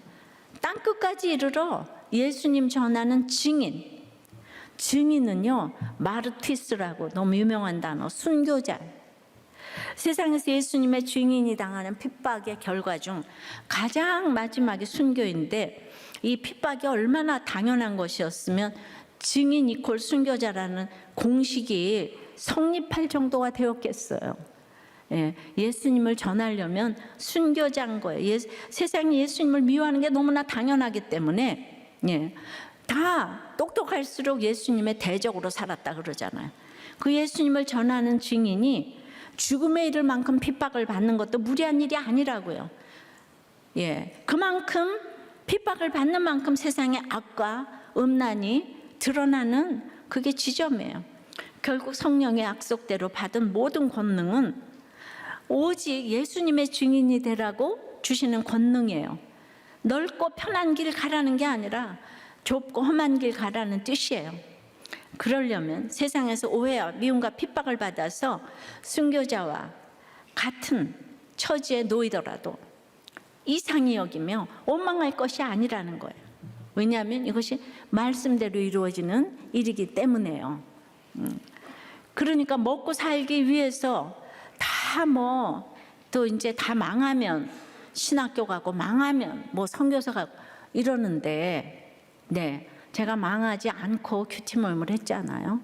땅끝까지 이르러 예수님 전하는 증인. 증인은요, 마르티스라고 너무 유명한 단어, 순교자. 세상에서 예수님의 증인이 당하는 핍박의 결과 중 가장 마지막에 순교인데, 이 핍박이 얼마나 당연한 것이었으면 증인 이퀄 순교자라는 공식이 성립할 정도가 되었겠어요. 예, 예수님을 전하려면 순교자인 거예요. 세상이 예수님을 미워하는 게 너무나 당연하기 때문에, 예, 다 똑똑할수록 예수님의 대적으로 살았다 그러잖아요. 그 예수님을 전하는 증인이 죽음에 이를 만큼 핍박을 받는 것도 무리한 일이 아니라고요. 예, 그만큼 핍박을 받는 만큼 세상의 악과 음란이 드러나는 그게 지점이에요. 결국 성령의 약속대로 받은 모든 권능은 오직 예수님의 증인이 되라고 주시는 권능이에요. 넓고 편한 길 가라는 게 아니라 좁고 험한 길 가라는 뜻이에요. 그러려면 세상에서 오해와 미움과 핍박을 받아서 순교자와 같은 처지에 놓이더라도 이상히 여기며 원망할 것이 아니라는 거예요. 왜냐하면 이것이 말씀대로 이루어지는 일이기 때문에요. 그러니까 먹고 살기 위해서 또 이제 다 망하면 신학교 가고 망하면 선교사 가고 이러는데, 네, 제가 망하지 않고 큐티 모임을 했잖아요.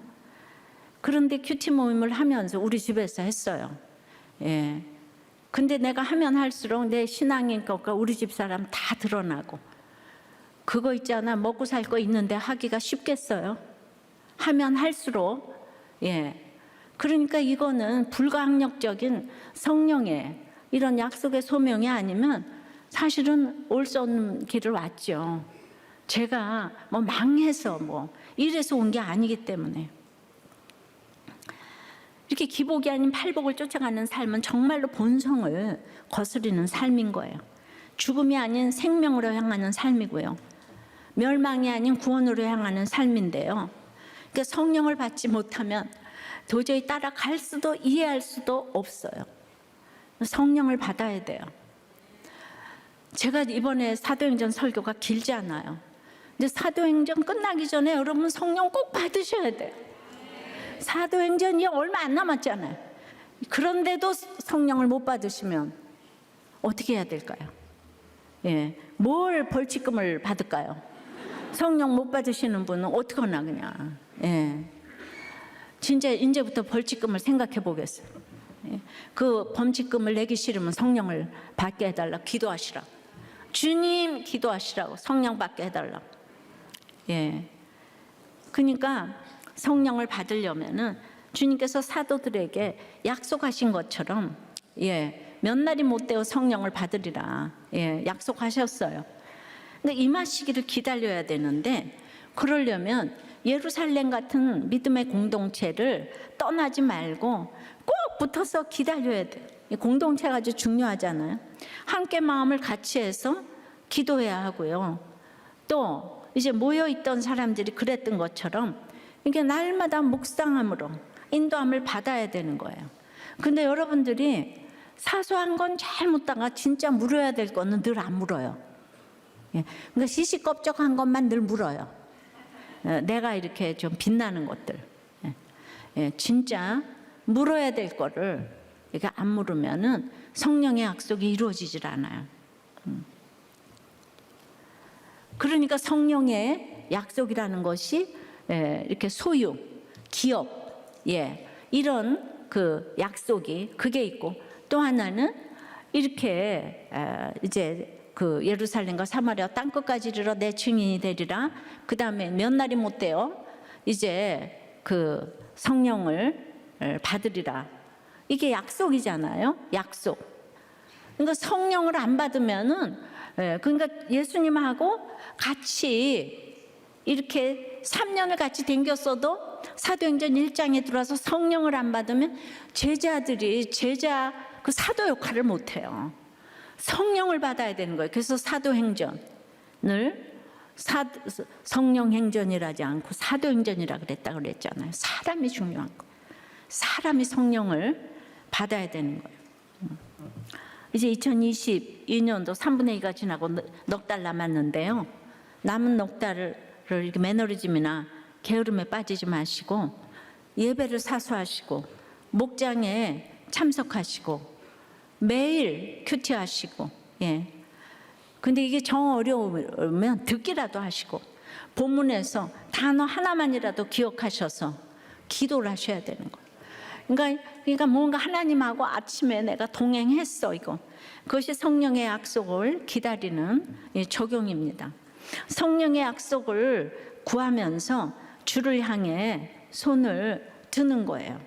그런데 큐티 모임을 하면서 우리 집에서 했어요. 예. 근데 내가 하면 할수록 내 신앙인 것과 우리 집 사람 다 드러나고, 그거 있잖아, 먹고 살 거 있는데 하기가 쉽겠어요? 하면 할수록. 예. 그러니까 이거는 불가항력적인 성령의 이런 약속의 소명이 아니면 사실은 올 수 없는 길을 왔죠. 제가 망해서 이래서 온 게 아니기 때문에. 이렇게 기복이 아닌 팔복을 쫓아가는 삶은 정말로 본성을 거스르는 삶인 거예요. 죽음이 아닌 생명으로 향하는 삶이고요. 멸망이 아닌 구원으로 향하는 삶인데요. 그러니까 성령을 받지 못하면 도저히 따라갈 수도 이해할 수도 없어요. 성령을 받아야 돼요. 제가 이번에 사도행전 설교가 길지 않아요. 근데 사도행전 끝나기 전에 여러분 성령 꼭 받으셔야 돼요. 사도행전이 얼마 안 남았잖아요. 그런데도 성령을 못 받으시면 어떻게 해야 될까요? 예, 뭘 벌칙금을 받을까요? 성령 못 받으시는 분은 어떡하나 그냥. 예, 진짜 이제부터 벌칙금을 생각해 보겠어요. 예, 그 범칙금을 내기 싫으면 성령을 받게 해달라 기도하시라고. 주님 기도하시라고 성령 받게 해달라고. 예, 그러니까 성령을 받으려면은 주님께서 사도들에게 약속하신 것처럼 몇 날이 못 되어 성령을 받으리라 약속하셨어요. 근데 임하시기를 기다려야 되는데 그러려면 예루살렘 같은 믿음의 공동체를 떠나지 말고 꼭 붙어서 기다려야 돼요. 공동체가 아주 중요하잖아요. 함께 마음을 같이 해서 기도해야 하고요. 또 이제 모여있던 사람들이 그랬던 것처럼 이게 날마다 묵상함으로 인도함을 받아야 되는 거예요. 근데 여러분들이 사소한 건 잘 묻다가 진짜 물어야 될 거는 늘 안 물어요. 그러니까 시시껍적한 것만 늘 물어요. 내가 이렇게 좀 빛나는 것들. 진짜 물어야 될 거를 이렇게 안 물으면은 성령의 약속이 이루어지질 않아요. 그러니까 성령의 약속이라는 것이 이렇게 소유, 기업, 이런 그 약속이 그게 있고 또 하나는 이렇게 이제 그 예루살렘과 사마리아 땅끝까지 이르러 내 증인이 되리라. 그 다음에 몇 날이 못 돼요. 이제 그 성령을 받으리라. 이게 약속이잖아요. 약속. 그러니까 성령을 안 받으면은 그러니까 예수님하고 같이 이렇게 3년을 같이 댕겼어도 사도행전 1장에 들어와서 성령을 안 받으면 제자들이 제자 그 사도 역할을 못 해요. 성령을 받아야 되는 거예요. 그래서 사도행전을 성령행전이라지 않고 사도행전이라 그랬잖아요. 사람이 중요한 거예요. 사람이 성령을 받아야 되는 거예요. 이제 2022년도 3분의 2가 지나고 넉 달 남았는데요. 남은 넉 달을 이렇게 매너리즘이나 게으름에 빠지지 마시고 예배를 사수하시고 목장에 참석하시고 매일 큐티하시고 근데 이게 정 어려우면 듣기라도 하시고 본문에서 단어 하나만이라도 기억하셔서 기도를 하셔야 되는 거예요. 그러니까 뭔가 하나님하고 아침에 내가 동행했어 이거. 그것이 성령의 약속을 기다리는 적용입니다. 성령의 약속을 구하면서 주를 향해 손을 드는 거예요.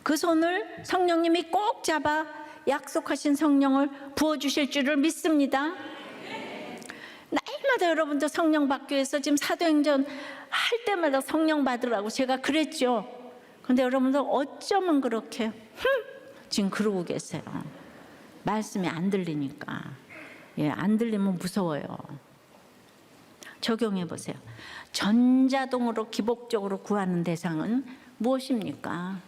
그 손을 성령님이 꼭 잡아 약속하신 성령을 부어주실 줄을 믿습니다. 날마다 여러분들 성령 받기 위해서 지금 사도행전 할 때마다 성령 받으라고 제가 그랬죠. 근데 여러분들 어쩌면 그렇게 지금 그러고 계세요. 말씀이 안 들리니까. 안 들리면 무서워요. 적용해 보세요. 전자동으로 기복적으로 구하는 대상은 무엇입니까?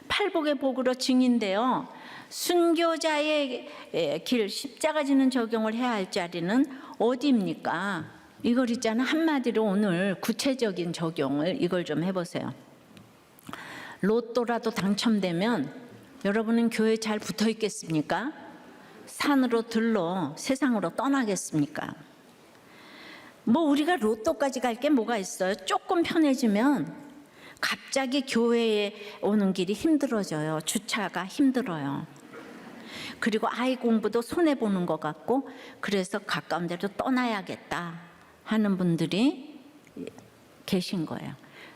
팔복의 복으로 증인되어 순교자의 길 십자가 지는 적용을 해야 할 자리는 어디입니까? 이걸 있잖아. 한마디로 오늘 구체적인 적용을 이걸 좀 해보세요. 로또라도 당첨되면 여러분은 교회에 잘 붙어 있겠습니까? 산으로 들러 세상으로 떠나겠습니까? 뭐 우리가 로또까지 갈 게 뭐가 있어요? 조금 편해지면 갑자기 교회에 오는 길이 힘들어져요. 주차가 힘들어요. 그리고 아이 공부도 손해보는 것 같고 그래서 가까운 데로 떠나야겠다 하는 분들이 계신 거예요.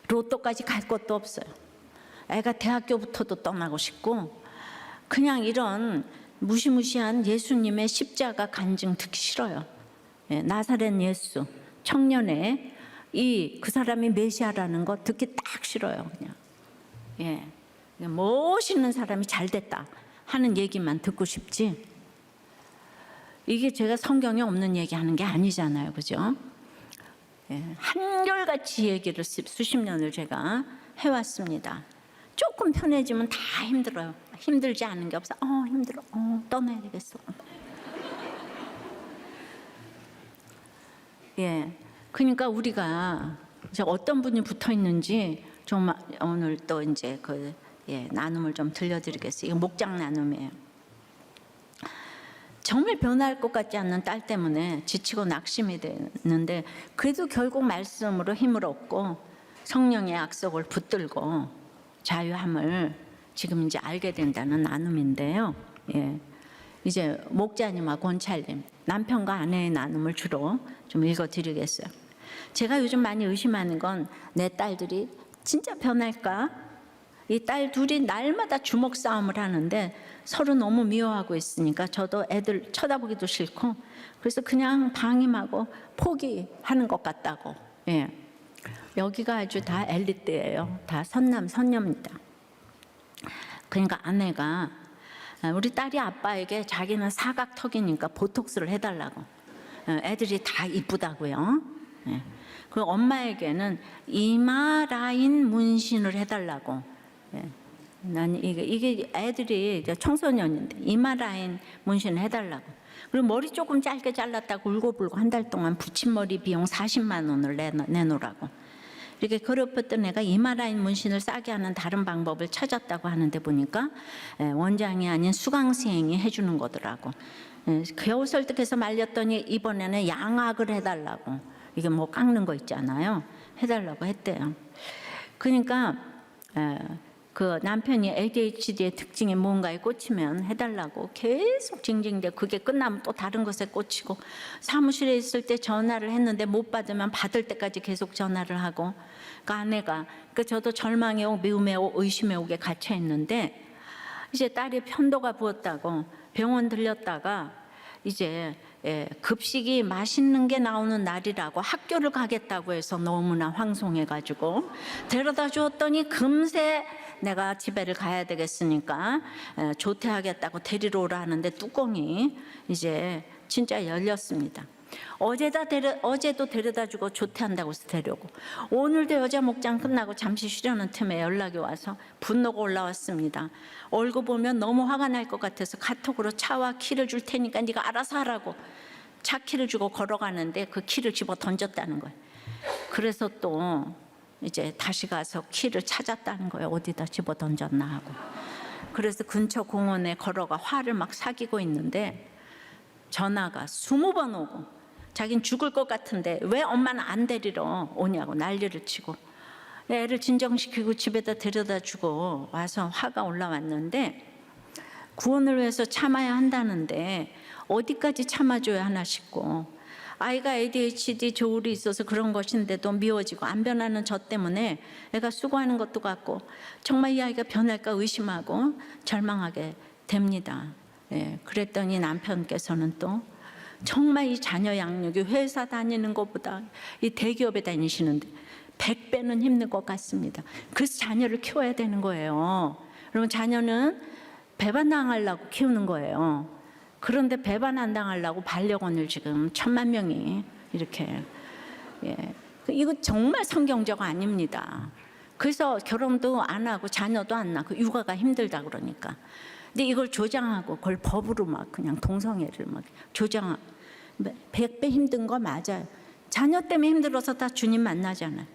로또까지 갈 것도 없어요. 애가 대학교부터도 떠나고 싶고 그냥 이런 무시무시한 예수님의 십자가 간증 듣기 싫어요. 나사렛 예수 청년의 그 사람이 메시아라는 거 듣기 딱 싫어요. 그냥 멋있는 사람이 잘 됐다 하는 얘기만 듣고 싶지. 이게 제가 성경에 없는 얘기하는 게 아니잖아요, 그죠? 한결같이 얘기를 수십 년을 제가 해왔습니다. 조금 편해지면 다 힘들어요. 힘들지 않은 게 없어. 힘들어. 떠나야 되겠어. 그러니까 우리가 이제 어떤 분이 붙어 있는지 좀 오늘 또 이제 나눔을 좀 들려드리겠어요. 이거 목장 나눔이에요. 정말 변할 것 같지 않는 딸 때문에 지치고 낙심이 되는데 그래도 결국 말씀으로 힘을 얻고 성령의 약속을 붙들고 자유함을 지금 이제 알게 된다는 나눔인데요. 예. 이제 목자님과 권찰님, 남편과 아내의 나눔을 주로 좀 읽어드리겠어요. 제가 요즘 많이 의심하는 건 내 딸들이 진짜 변할까? 이 딸 둘이 날마다 주먹 싸움을 하는데 서로 너무 미워하고 있으니까 저도 애들 쳐다보기도 싫고 그래서 그냥 방임하고 포기하는 것 같다고. 예. 여기가 아주 다 엘리트예요. 다 선남 선녀입니다. 그러니까 아내가 우리 딸이 아빠에게 자기는 사각턱이니까 보톡스를 해달라고. 애들이 다 이쁘다고요. 예. 그리고 엄마에게는 이마 라인 문신을 해달라고. 예. 난 이게 애들이 청소년인데 이마 라인 문신을 해달라고. 그리고 머리 조금 짧게 잘랐다고 울고불고 한 달 동안 붙임머리 비용 40만 원을 내놓으라고. 이렇게 괴롭혔던 애가 이마 라인 문신을 싸게 하는 다른 방법을 찾았다고 하는데 보니까 원장이 아닌 수강생이 해주는 거더라고. 겨우 설득해서 말렸더니 이번에는 양악을 해달라고. 이게 뭐 깎는 거 있잖아요. 해달라고 했대요. 그러니까 그 남편이 ADHD의 특징이 뭔가에 꽂히면 해달라고 계속 징징대. 그게 끝나면 또 다른 것에 꽂히고 사무실에 있을 때 전화를 했는데 못 받으면 받을 때까지 계속 전화를 하고. 그 아내가 저도 절망에 오고 미움에 오고 의심에 오게 갇혀 있는데 이제 딸이 편도가 부었다고 병원 들렸다가 이제 급식이 맛있는 게 나오는 날이라고 학교를 가겠다고 해서 너무나 황송해가지고 데려다 주었더니 금세 내가 집에를 가야 되겠으니까 조퇴하겠다고 데리러 오라 하는데 뚜껑이 이제 진짜 열렸습니다. 어제도 데려다 주고 조퇴한다고 해서 데려오고 오늘도 여자 목장 끝나고 잠시 쉬려는 틈에 연락이 와서 분노가 올라왔습니다. 얼굴 보면 너무 화가 날 것 같아서 카톡으로 차와 키를 줄 테니까 네가 알아서 하라고. 차 키를 주고 걸어가는데 그 키를 집어 던졌다는 거예요. 그래서 또 이제 다시 가서 키를 찾았다는 거예요. 어디다 집어 던졌나 하고. 그래서 근처 공원에 걸어가 화를 막 사귀고 있는데 전화가 20번 오고 자긴 죽을 것 같은데 왜 엄마는 안 데리러 오냐고 난리를 치고 애를 진정시키고 집에다 데려다 주고 와서 화가 올라왔는데 구원을 위해서 참아야 한다는데 어디까지 참아줘야 하나 싶고 아이가 ADHD 조울이 있어서 그런 것인데도 미워지고 안 변하는 저 때문에 애가 수고하는 것도 같고 정말 이 아이가 변할까 의심하고 절망하게 됩니다. 예, 그랬더니 남편께서는 또 정말 이 자녀 양육이 회사 다니는 것보다 이 대기업에 다니시는데 100배는 힘든 것 같습니다. 그래서 자녀를 키워야 되는 거예요. 그러면 자녀는 배반 당하려고 키우는 거예요. 그런데 배반 안 당하려고 반려견을 지금 1000만 명이 이렇게 이거 정말 성경적 아닙니다. 그래서 결혼도 안 하고 자녀도 안 낳고 육아가 힘들다 그러니까. 근데 이걸 조장하고 그걸 법으로 막 그냥 동성애를 막 조장하고 100배 힘든 거 맞아요. 자녀 때문에 힘들어서 다 주님 만나잖아요.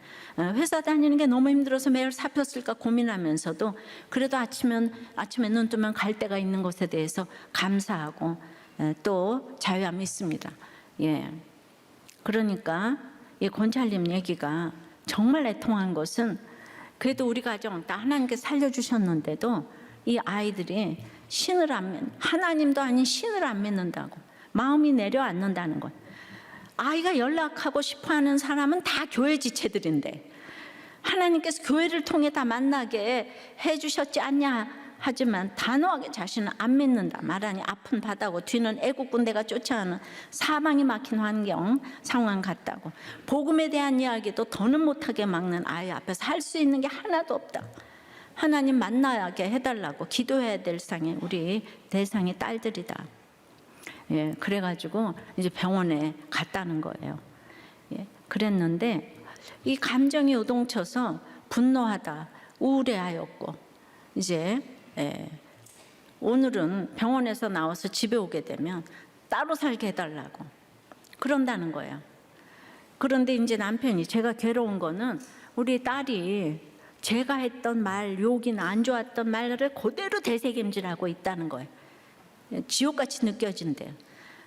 회사 다니는 게 너무 힘들어서 매일 사표 쓸까 고민하면서도 그래도 아침에 눈 뜨면 갈 데가 있는 것에 대해서 감사하고 또 자유함이 있습니다. 예. 그러니까 이 권찰님 얘기가 정말 애통한 것은 그래도 우리 가정 다 하나님께 살려주셨는데도 이 아이들이 신을 안 믿는, 하나님도 아닌 신을 안 믿는다고 마음이 내려앉는다는 거예요. 아이가 연락하고 싶어하는 사람은 다 교회 지체들인데 하나님께서 교회를 통해 다 만나게 해주셨지 않냐 하지만 단호하게 자신은 안 믿는다. 말하니 아픈 바다고 뒤는 애국 군대가 쫓아오는 사방이 막힌 상황 같다고. 복음에 대한 이야기도 더는 못하게 막는 아이 앞에서 할 수 있는 게 하나도 없다. 하나님 만나게 해달라고 기도해야 될 상이 우리 대상이 딸들이다. 예, 그래가지고 이제 병원에 갔다는 거예요. 예, 그랬는데 이 감정이 요동쳐서 분노하다, 우울해하였고 이제 오늘은 병원에서 나와서 집에 오게 되면 따로 살게 해달라고 그런다는 거예요. 그런데 이제 남편이, 제가 괴로운 거는 우리 딸이 제가 했던 말, 욕이나 안 좋았던 말을 그대로 되새김질하고 있다는 거예요. 지옥같이 느껴진대요.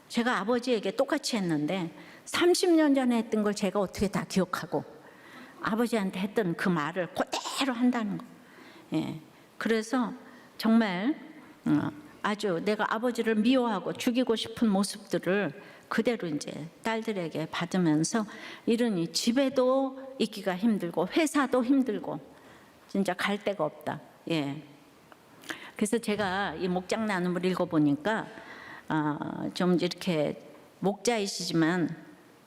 제가 아버지에게 똑같이 했는데 30년 전에 했던 걸 제가 어떻게 다 기억하고 아버지한테 했던 그 말을 그대로 한다는 거. 예. 그래서 정말 아주 내가 아버지를 미워하고 죽이고 싶은 모습들을 그대로 이제 딸들에게 받으면서 이러니 집에도 있기가 힘들고 회사도 힘들고 진짜 갈 데가 없다. 예. 그래서 제가 이 목장 나눔을 읽어보니까 좀 이렇게 목자이시지만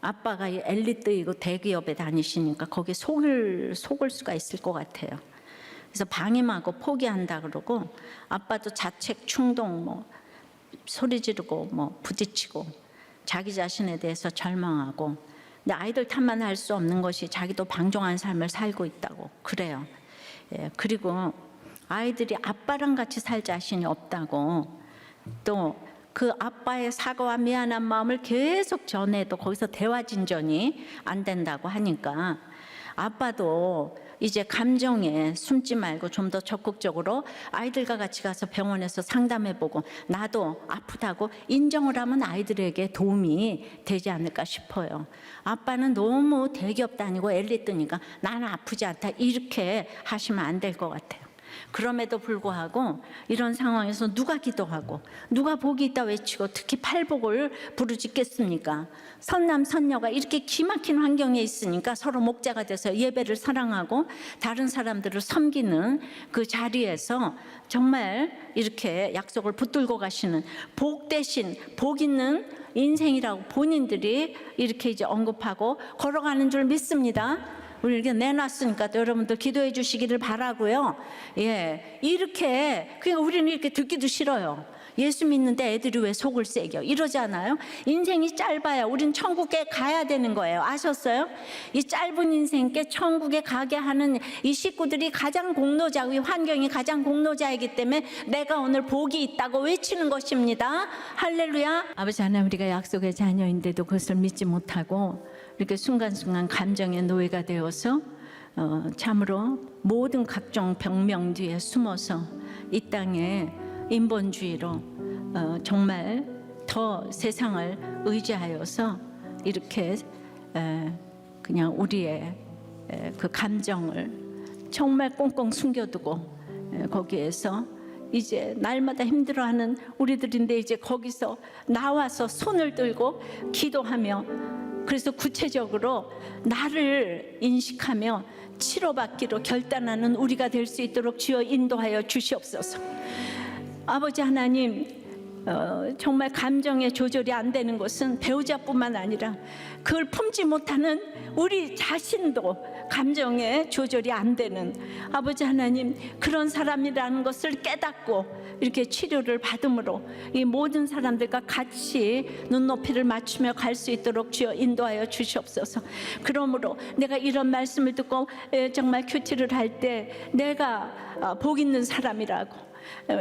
아빠가 엘리트이고 대기업에 다니시니까 거기에 속을 수가 있을 것 같아요. 그래서 방임하고 포기한다 그러고 아빠도 자책, 충동, 뭐 소리 지르고 뭐 부딪히고 자기 자신에 대해서 절망하고, 근데 아이들 탓만 할 수 없는 것이 자기도 방종한 삶을 살고 있다고 그래요. 예, 그리고 아이들이 아빠랑 같이 살 자신이 없다고, 또 그 아빠의 사과와 미안한 마음을 계속 전해도 거기서 대화 진전이 안 된다고 하니까 아빠도 이제 감정에 숨지 말고 좀 더 적극적으로 아이들과 같이 가서 병원에서 상담해보고 나도 아프다고 인정을 하면 아이들에게 도움이 되지 않을까 싶어요. 아빠는 너무 대기업 다니고 엘리트니까 나는 아프지 않다 이렇게 하시면 안 될 것 같아요. 그럼에도 불구하고 이런 상황에서 누가 기도하고 누가 복이 있다 외치고 특히 팔복을 부르짖겠습니까? 선남 선녀가 이렇게 기막힌 환경에 있으니까 서로 목자가 돼서 예배를 사랑하고 다른 사람들을 섬기는 그 자리에서 정말 이렇게 약속을 붙들고 가시는 복 대신 복 있는 인생이라고 본인들이 이렇게 이제 언급하고 걸어가는 줄 믿습니다. 우리 이렇게 내놨으니까 또 여러분들 기도해 주시기를 바라고요. 예, 이렇게 그러니까 우리는 이렇게 듣기도 싫어요. 예수 믿는데 애들이 왜 속을 새겨 이러잖아요. 인생이 짧아야 우린 천국에 가야 되는 거예요. 아셨어요? 이 짧은 인생께 천국에 가게 하는 이 식구들이 가장 공로자고 이 환경이 가장 공로자이기 때문에 내가 오늘 복이 있다고 외치는 것입니다. 할렐루야. 아버지 하나님, 우리가 약속의 자녀인데도 그것을 믿지 못하고 이렇게 순간순간 감정의 노예가 되어서 참으로 모든 각종 병명 뒤에 숨어서 이 땅에 인본주의로 정말 더 세상을 의지하여서 이렇게 그냥 우리의 그 감정을 정말 꽁꽁 숨겨두고 거기에서 이제 날마다 힘들어하는 우리들인데 이제 거기서 나와서 손을 들고 기도하며 그래서 구체적으로 나를 인식하며 치료받기로 결단하는 우리가 될 수 있도록 주여 인도하여 주시옵소서. 아버지 하나님, 정말 감정의 조절이 안 되는 것은 배우자뿐만 아니라 그걸 품지 못하는 우리 자신도 감정의 조절이 안 되는 아버지 하나님, 그런 사람이라는 것을 깨닫고 이렇게 치료를 받음으로 이 모든 사람들과 같이 눈높이를 맞추며 갈 수 있도록 주여 인도하여 주시옵소서. 그러므로 내가 이런 말씀을 듣고 정말 큐티를 할 때 내가 복 있는 사람이라고,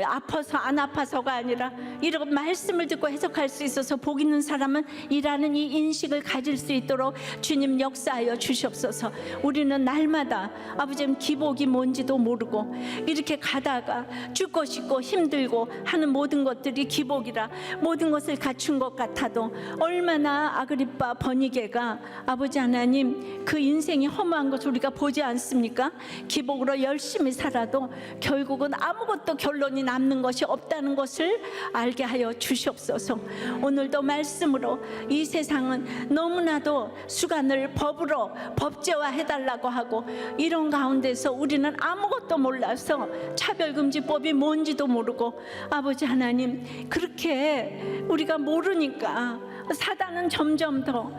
아파서 안 아파서가 아니라 이런 말씀을 듣고 해석할 수 있어서 복 있는 사람은 이라는 이 인식을 가질 수 있도록 주님 역사하여 주시옵소서. 우리는 날마다 아버지님 기복이 뭔지도 모르고 이렇게 가다가 죽고 싶고 힘들고 하는 모든 것들이 기복이라 모든 것을 갖춘 것 같아도 얼마나 아그리빠 버니게가 아버지 하나님 그 인생이 허무한 것을 우리가 보지 않습니까? 기복으로 열심히 살아도 결국은 아무것도 결론이 남는 것이 없다는 것을 알게 하여 주시옵소서. 오늘도 말씀으로 이 세상은 너무나도 수간을 법으로 법제화해달라고 하고 이런 가운데서 우리는 아무것도 몰라서 차별금지법이 뭔지도 모르고 아버지 하나님 그렇게 우리가 모르니까 사단은 점점 더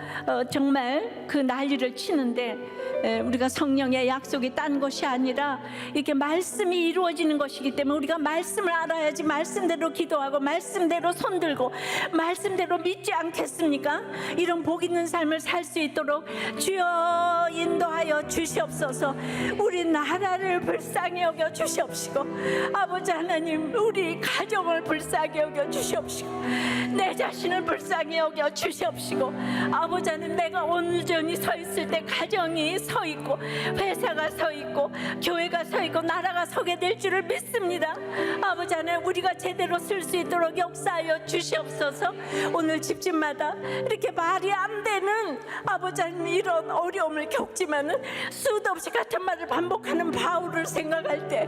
정말 그 난리를 치는데 우리가 성령의 약속이 딴 것이 아니라 이렇게 말씀이 이루어지는 것이기 때문에 우리가 말씀을 알아야지 말씀대로 기도하고 말씀대로 손들고 말씀대로 믿지 않겠습니까? 이런 복 있는 삶을 살 수 있도록 주여 인도하여 주시옵소서. 우리 나라를 불쌍히 여겨 주시옵시고 아버지 하나님 우리 가정을 불쌍히 여겨 주시옵시고 내 자신을 불쌍히 여겨 주시옵시고 아버지 하나님 내가 온전히 서 있을 때 가정이 서 있고 회사가 서 있고 교회가 서 있고 나라가 서게 될 줄을 믿습니다. 아버지 하나님 우리가 제대로 쓸 수 있도록 역사하여 주시옵소서. 오늘 집집마다 이렇게 말이 안 되는 아버지 하나님 이런 어려움을 겪지만은 수도 없이 같은 말을 반복하는 바울을 생각할 때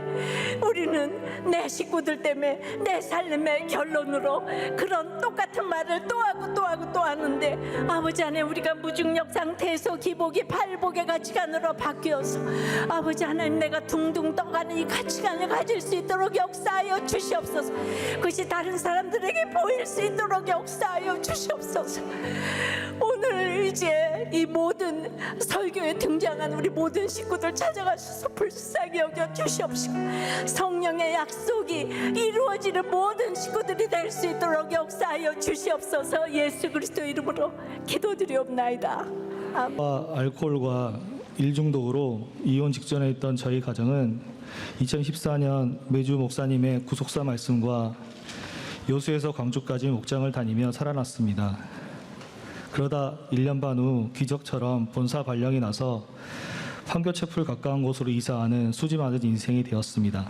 우리는 내 식구들 때문에 내 삶의 결론으로 그런 똑같은 말을 또 하고 또 하고 또 하는데 아버지 하나님 우리가 무중력 상태에서 기복이 팔복의 가치관으로 바뀌어서 아버지 하나님 내가 둥둥 떠가는 이 가치관을 가질 수 있도록 역사하여 주시옵소서. 그것이 다른 사람들에게 보일 수 있도록 역사하여 주시옵소서. 오늘 이제 이 모든 설교에 등장한 우리 모든 식구들 찾아가셔서 불쌍히 여겨 주시옵시고 성령의 약속이 이루어지는 모든 식구들이 될 수 있도록 역사하여 주시옵소서. 예수 그리스도 이름으로 기도드리옵나이다. 알코올과 일중독으로 이혼 직전에 있던 저희 가정은 2014년 매주 목사님의 구속사 말씀과 여수에서 광주까지 목장을 다니며 살아났습니다. 그러다 1년 반 후 기적처럼 본사 발령이 나서 판교체풀 가까운 곳으로 이사하는 수지 맞은 인생이 되었습니다.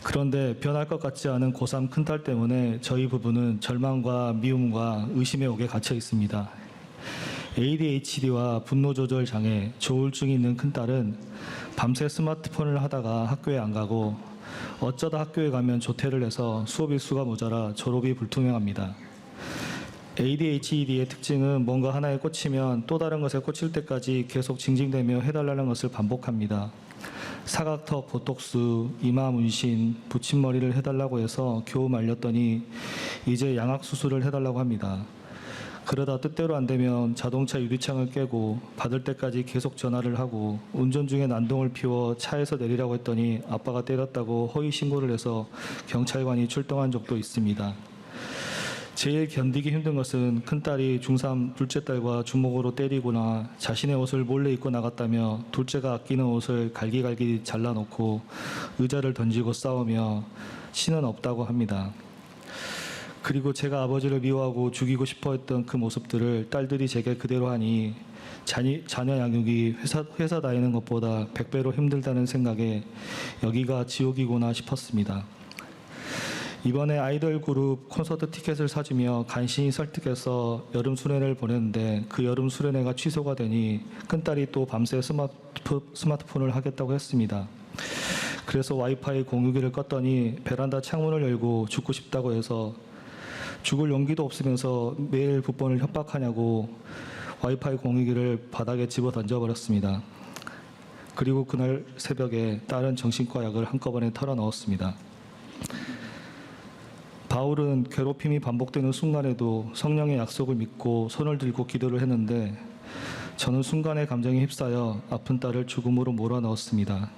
그런데 변할 것 같지 않은 고3 큰딸 때문에 저희 부부는 절망과 미움과 의심의 옥에 갇혀 있습니다. ADHD와 분노조절 장애, 조울증이 있는 큰딸은 밤새 스마트폰을 하다가 학교에 안 가고 어쩌다 학교에 가면 조퇴를 해서 수업 일수가 모자라 졸업이 불투명합니다. ADHD의 특징은 뭔가 하나에 꽂히면 또 다른 것에 꽂힐 때까지 계속 징징대며 해달라는 것을 반복합니다. 사각턱, 보톡스, 이마 문신, 붙임머리를 해달라고 해서 겨우 말렸더니 이제 양악수술을 해달라고 합니다. 그러다 뜻대로 안 되면 자동차 유리창을 깨고 받을 때까지 계속 전화를 하고 운전 중에 난동을 피워 차에서 내리라고 했더니 아빠가 때렸다고 허위 신고를 해서 경찰관이 출동한 적도 있습니다. 제일 견디기 힘든 것은 큰딸이 중3 둘째 딸과 주먹으로 때리거나 자신의 옷을 몰래 입고 나갔다며 둘째가 아끼는 옷을 갈기갈기 잘라놓고 의자를 던지고 싸우며 신은 없다고 합니다. 그리고 제가 아버지를 미워하고 죽이고 싶어 했던 그 모습들을 딸들이 제게 그대로 하니 자녀 양육이 회사 다니는 것보다 100배로 힘들다는 생각에 여기가 지옥이구나 싶었습니다. 이번에 아이돌 그룹 콘서트 티켓을 사주며 간신히 설득해서 여름 수련회를 보냈는데 그 여름 수련회가 취소가 되니 큰딸이 또 밤새 스마트폰을 하겠다고 했습니다. 그래서 와이파이 공유기를 껐더니 베란다 창문을 열고 죽고 싶다고 해서 죽을 용기도 없으면서 매일 부번을 협박하냐고 와이파이 공유기를 바닥에 집어 던져버렸습니다. 그리고 그날 새벽에 딸은 정신과 약을 한꺼번에 털어 넣었습니다. 바울은 괴롭힘이 반복되는 순간에도 성령의 약속을 믿고 손을 들고 기도를 했는데 저는 순간의 감정에 휩싸여 아픈 딸을 죽음으로 몰아넣었습니다.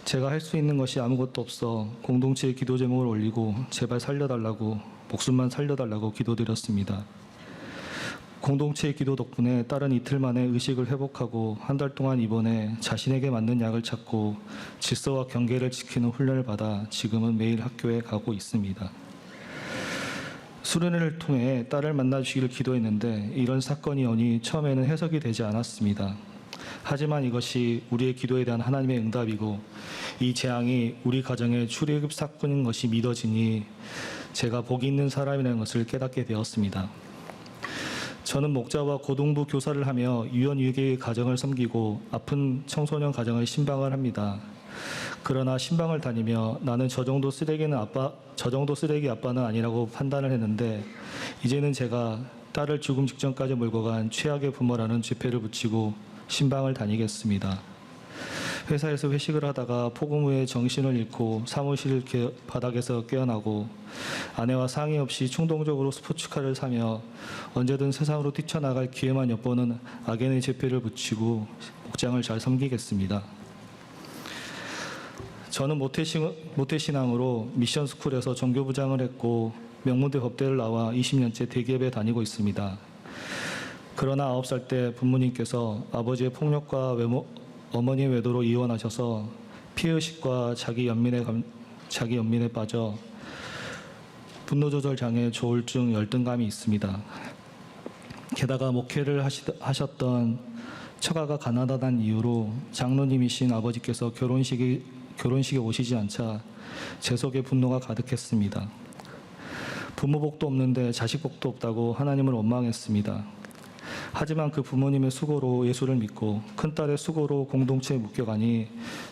제가 할 수 있는 것이 아무것도 없어 공동체에 기도 제목을 올리고 제발 살려달라고 목숨만 살려달라고 기도드렸습니다. 공동체의 기도 덕분에 딸은 이틀 만에 의식을 회복하고 한 달 동안 입원해 자신에게 맞는 약을 찾고 질서와 경계를 지키는 훈련을 받아 지금은 매일 학교에 가고 있습니다. 수련회를 통해 딸을 만나주시기를 기도했는데 이런 사건이 오니 처음에는 해석이 되지 않았습니다. 하지만 이것이 우리의 기도에 대한 하나님의 응답이고 이 재앙이 우리 가정의 출애굽 사건인 것이 믿어지니 제가 복이 있는 사람이라는 것을 깨닫게 되었습니다. 저는 목자와 고등부 교사를 하며 유연유개의 가정을 섬기고 아픈 청소년 가정을 신방을 합니다. 그러나 신방을 다니며 나는 저 정도 쓰레기 아빠는 아니라고 판단을 했는데 이제는 제가 딸을 죽음 직전까지 몰고 간 최악의 부모라는 죄패를 붙이고 신방을 다니겠습니다. 회사에서 회식을 하다가 폭음 후에 정신을 잃고 사무실 바닥에서 깨어나고 아내와 상의 없이 충동적으로 스포츠카를 사며 언제든 세상으로 뛰쳐나갈 기회만 엿보는 악인의 죄패를 붙이고 목장을 잘 섬기겠습니다. 저는 모태신앙으로 미션스쿨에서 종교부장을 했고 명문대 법대를 나와 20년째 대기업에 다니고 있습니다. 그러나 9살 때 부모님께서 아버지의 폭력과 어머니의 외도로 이혼하셔서 피의식과 자기 연민에 빠져 분노조절 장애, 조울증, 열등감이 있습니다. 게다가 목회를 하셨던 처가가 가난하다는 이유로 장로님이신 아버지께서 결혼식에 오시지 않자 제 속에 분노가 가득했습니다. 부모 복도 없는데 자식 복도 없다고 하나님을 원망했습니다. 하지만 그 부모님의 수고로 예수를 믿고 큰딸의 수고로 공동체에 묶여가니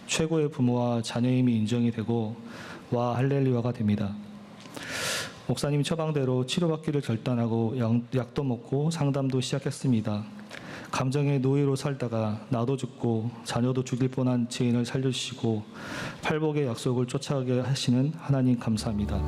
최고의 부모와 자녀임이 인정이 되고 와 할렐루야가 됩니다. 목사님 처방대로 치료받기를 결단하고 약도 먹고 상담도 시작했습니다. 감정의 노예로 살다가 나도 죽고 자녀도 죽일 뻔한 지인을 살려주시고 팔복의 약속을 쫓아가게 하시는 하나님 감사합니다.